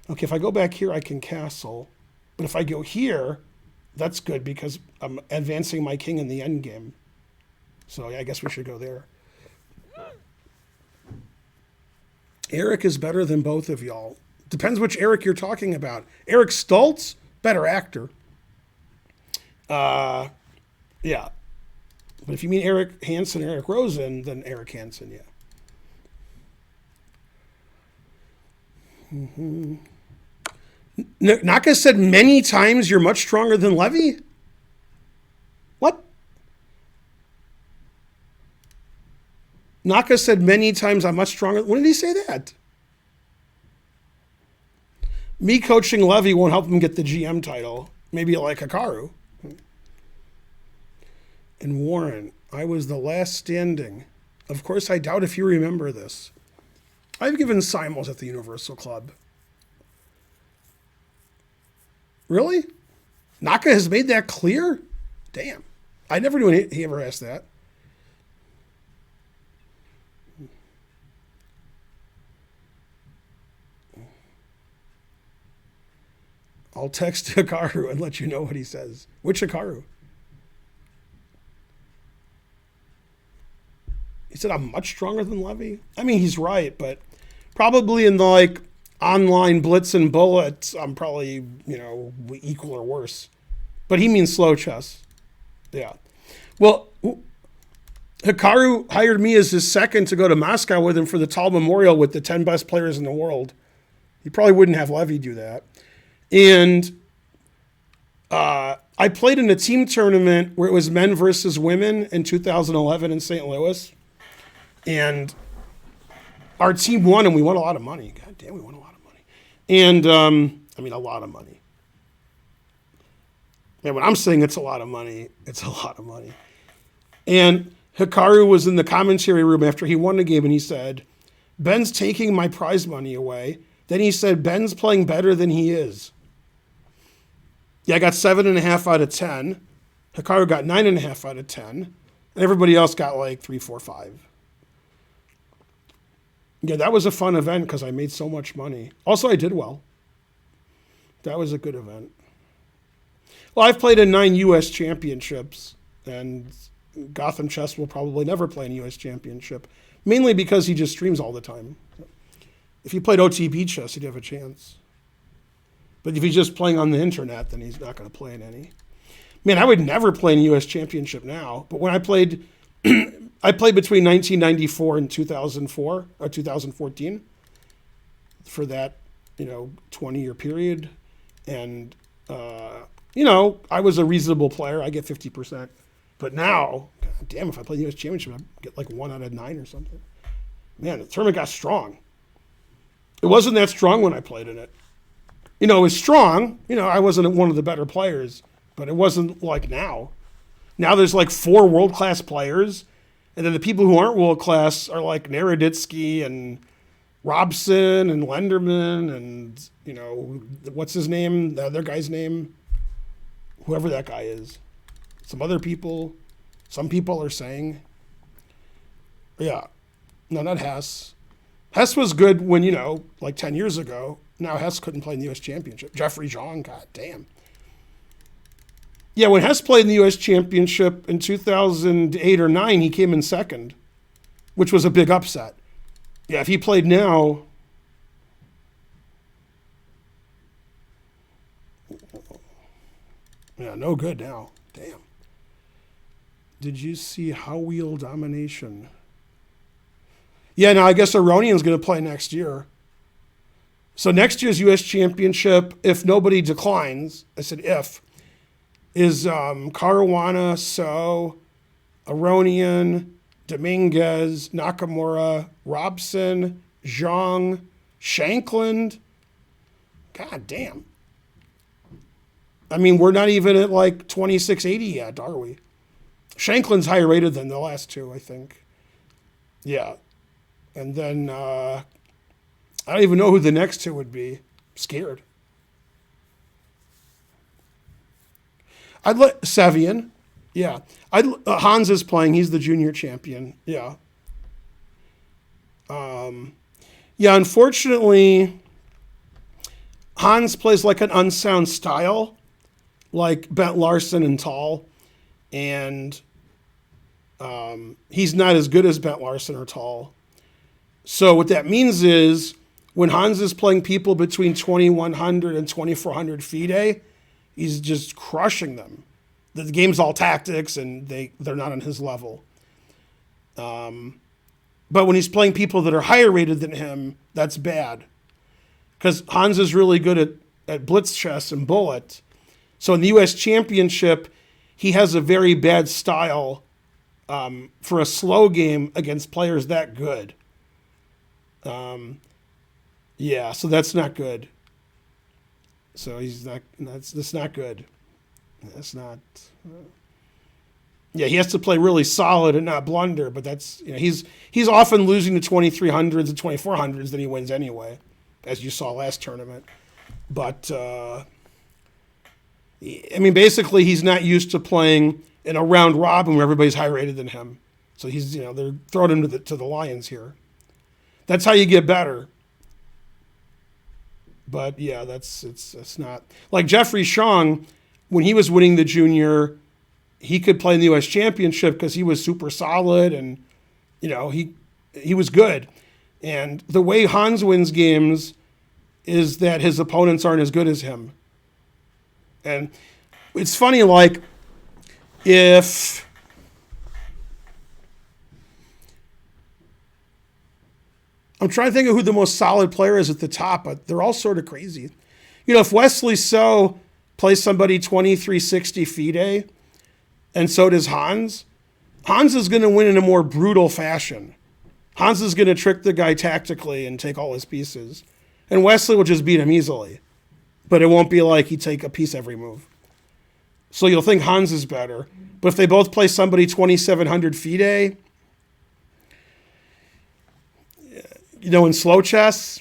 Okay, if I go back here, I can castle. But if I go here, that's good because I'm advancing my king in the end game. So yeah, I guess we should go there. Eric is better than both of y'all. Depends which Eric you're talking about. Eric Stoltz, better actor. Yeah. But if you mean Eric Hansen or Eric Rosen, then Eric Hansen, yeah. Mm-hmm. Naka said many times you're much stronger than Levy? What? Naka said many times I'm much stronger. When did he say that? Me coaching Levy won't help him get the GM title. Maybe like Hikaru. And Warren, I was the last standing. Of course, I doubt if you remember this. I've given simul's at the Universal Club. Really? Naka has made that clear? Damn. I never knew he ever asked that. I'll text Hikaru and let you know what he says. Which Hikaru? He said I'm much stronger than Levy. I mean, he's right, but probably in the online blitz and bullets, I'm probably, equal or worse. But he means slow chess. Yeah. Well, Hikaru hired me as his second to go to Moscow with him for the Tall Memorial with the 10 best players in the world. He probably wouldn't have Levy do that. And I played in a team tournament where it was men versus women in 2011 in St. Louis. And our team won, and we won a lot of money. God damn, we won a lot of money. And, a lot of money. And when I'm saying it's a lot of money, it's a lot of money. And Hikaru was in the commentary room after he won the game, and he said, Ben's taking my prize money away. Then he said, Ben's playing better than he is. Yeah, I got 7.5 out of 10. Hikaru got 9.5 out of 10. And everybody else got 3, 4, 5. Yeah, that was a fun event because I made so much money. Also, I did well. That was a good event. Well, I've played in 9 U.S. championships, and Gotham Chess will probably never play in a U.S. championship, mainly because he just streams all the time. If he played OTB chess, he'd have a chance. But if he's just playing on the internet, then he's not going to play in any. Man, I would never play in a U.S. championship now. But when I played, I played between 1994 and 2004 or 2014 for that, 20-year period. And I was a reasonable player. I get 50%. But now, God damn, if I play the U.S. Championship, I get like 1 out of 9 or something. Man, the tournament got strong. It wasn't that strong when I played in it. It was strong. I wasn't one of the better players, but it wasn't like now. Now there's like 4 world-class players, and then the people who aren't world-class are like Naroditsky and Robson and Lenderman and, what's his name? The other guy's name? Whoever that guy is. Some other people. Some people are saying. Yeah. No, not Hess. Hess was good when, like 10 years ago. Now Hess couldn't play in the U.S. Championship. Jeffrey Zhang, god damn. Yeah, when Hess played in the U.S. Championship in 2008 or 9, he came in second, which was a big upset. Yeah, if he played now... Yeah, no good now. Damn. Did you see How Wheel Domination? Yeah, no, I guess Aronian's going to play next year. So next year's U.S. Championship, if nobody declines, I said if, is Caruana, So, Aronian, Dominguez, Nakamura, Robson, Zhang, Shankland. God damn. I mean, we're not even at like 2680 yet, are we? Shankland's higher rated than the last 2, I think. Yeah. And then I don't even know who the next 2 would be. Scared. I'd let Sevian. Yeah. Hans is playing. He's the junior champion. Yeah. Yeah, unfortunately, Hans plays like an unsound style, like Bent Larson and Tall. And he's not as good as Bent Larson or Tall. So what that means is when Hans is playing people between 2,100 and 2,400 FIDE, he's just crushing them. The game's all tactics, and they're not on his level. But when he's playing people that are higher rated than him, that's bad. Because Hans is really good at blitz chess and bullet. So in the U.S. Championship, he has a very bad style for a slow game against players that good. Yeah, so that's not good. So that's not good. That's not. Yeah, he has to play really solid and not blunder, but that's he's often losing to 2,300s and 2,400s than he wins anyway, as you saw last tournament. But I mean, basically, he's not used to playing in a round robin where everybody's higher rated than him. So he's they're throwing him to the lions here. That's how you get better. But yeah, it's not like Jeffrey Zhang when he was winning the junior. He could play in the U.S. Championship because he was super solid and he was good. And the way Hans wins games is that his opponents aren't as good as him. And it's funny, like if I'm trying to think of who the most solid player is at the top, but they're all sort of crazy. If Wesley So plays somebody 2360 FIDE, and so does Hans, Hans is going to win in a more brutal fashion. Hans is going to trick the guy tactically and take all his pieces. And Wesley will just beat him easily. But it won't be like he take a piece every move. So you'll think Hans is better. But if they both play somebody 2700 FIDE, in slow chess.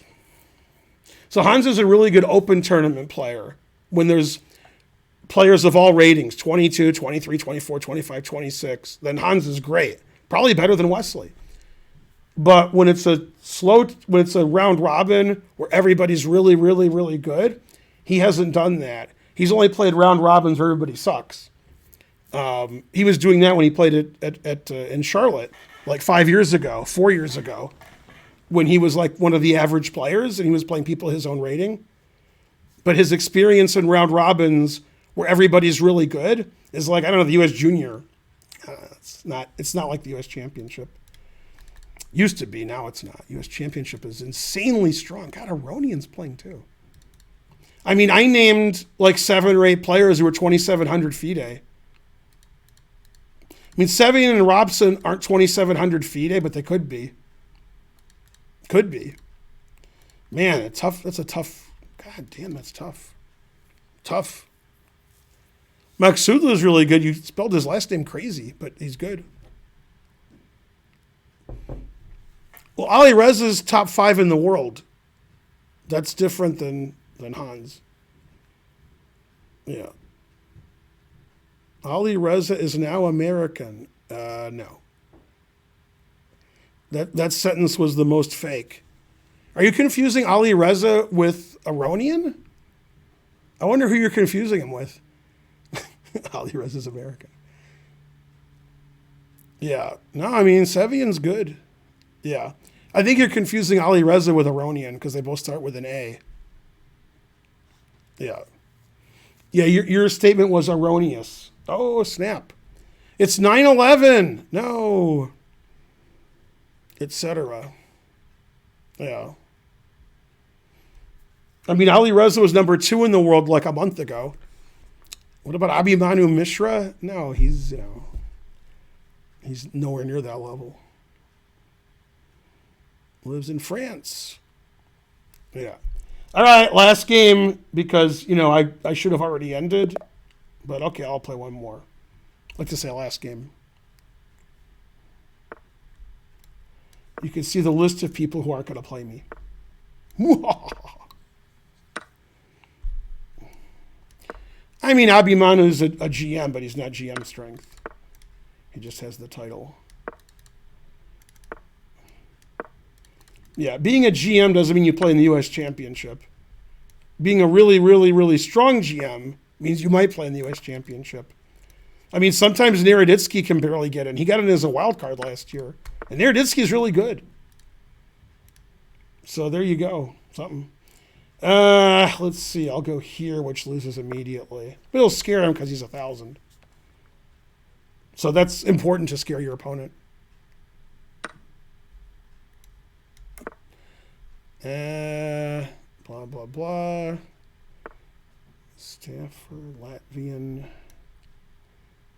So Hans is a really good open tournament player when there's players of all ratings, 22, 23, 24, 25, 26. Then Hans is great. Probably better than Wesley. But when it's a round robin where everybody's really, really, really good, he hasn't done that. He's only played round robins where everybody sucks. He was doing that when he played in Charlotte, like 4 years ago, when he was like one of the average players and he was playing people his own rating. But his experience in round robins where everybody's really good is like, I don't know, the U.S. Junior. It's not like the U.S. Championship. Used to be, now it's not. U.S. Championship is insanely strong. God, Aronian's playing too. I mean, I named like 7 or 8 players who were 2,700 FIDE. I mean, Sevian and Robson aren't 2,700 FIDE, but they could be. Could be. Man, it's tough. That's a tough. God damn, that's tough. Tough. Maksudla is really good. You spelled his last name crazy, but he's good. Well, Ali Reza's top 5 in the world. That's different than Hans. Yeah. Ali Reza is now American. No. That sentence was the most fake. Are you confusing Ali Reza with Aronian? I wonder who you're confusing him with. Ali Reza's American. Yeah. No, I mean, Sevian's good. Yeah. I think you're confusing Ali Reza with Aronian because they both start with an A. Yeah. Yeah, your statement was erroneous. Oh, snap. It's 9/11. No. Etc. Yeah. I mean, Ali Reza was number 2 in the world like a month ago. What about Abhimanyu Mishra? No, he's nowhere near that level. Lives in France. Yeah. All right, last game because, I should have already ended. But okay, I'll play one more. I'd like to say last game. You can see the list of people who aren't going to play me. I mean, Abhimanyu is a GM, but he's not GM strength. He just has the title. Yeah, being a GM doesn't mean you play in the U.S. Championship. Being a really, really, really strong GM means you might play in the U.S. Championship. I mean, sometimes Naroditsky can barely get in. He got in as a wild card last year. And Naroditsky is really good. So there you go. Something. Let's see. I'll go here, which loses immediately. But it'll scare him because he's 1,000. So that's important to scare your opponent. Blah, blah, blah. Stafford, Latvian.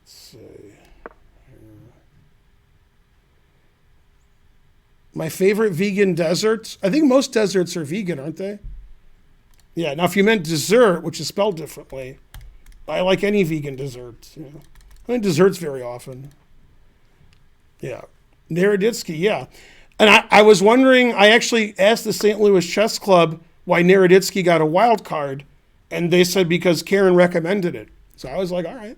Let's see. My favorite vegan desserts. I think most desserts are vegan, aren't they? Yeah. Now, if you meant dessert, which is spelled differently, I like any vegan dessert. I like desserts very often. Yeah. Naroditsky, yeah. And I was wondering, I actually asked the St. Louis Chess Club why Naroditsky got a wild card, and they said because Karen recommended it. So I was like, all right.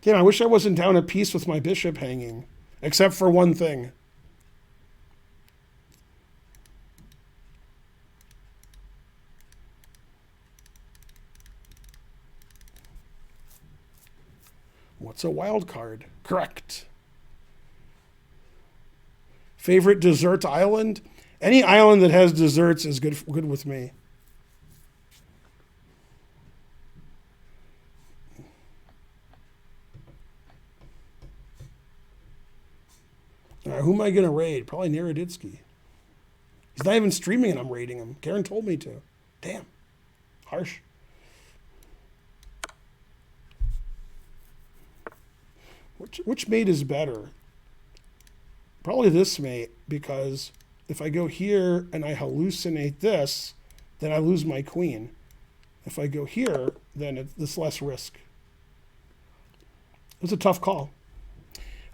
Damn, I wish I wasn't down a piece with my bishop hanging, except for one thing. What's a wild card? Correct. Favorite dessert island? Any island that has desserts is good with me. All right, who am I going to raid? Probably Naroditsky. He's not even streaming and I'm raiding him. Karen told me to. Damn. Harsh. Which mate is better? Probably this mate, because if I go here and I hallucinate this, then I lose my queen. If I go here, then it's less risk. It was a tough call.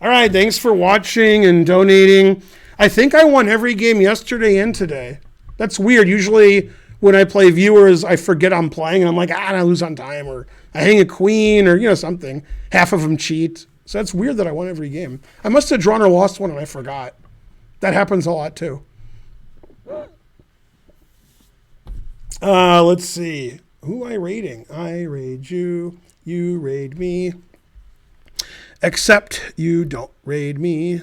All right, thanks for watching and donating. I think I won every game yesterday and today. That's weird. Usually when I play viewers, I forget I'm playing, and I'm like, and I lose on time, or I hang a queen, or something. Half of them cheat. So that's weird that I won every game. I must have drawn or lost one and I forgot. That happens a lot too. Let's see. Who am I raiding? I raid you. You raid me. Except you don't raid me.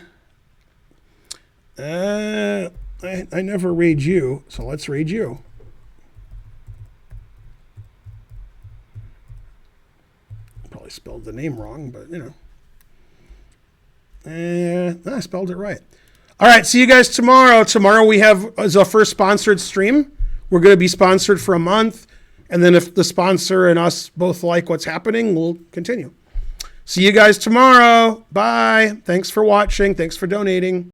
I never raid you, so let's raid you. Probably spelled the name wrong, but I spelled it right. All right, see you guys tomorrow. Tomorrow we have as our first sponsored stream. We're going to be sponsored for a month. And then if the sponsor and us both like what's happening, we'll continue. See you guys tomorrow. Bye. Thanks for watching. Thanks for donating.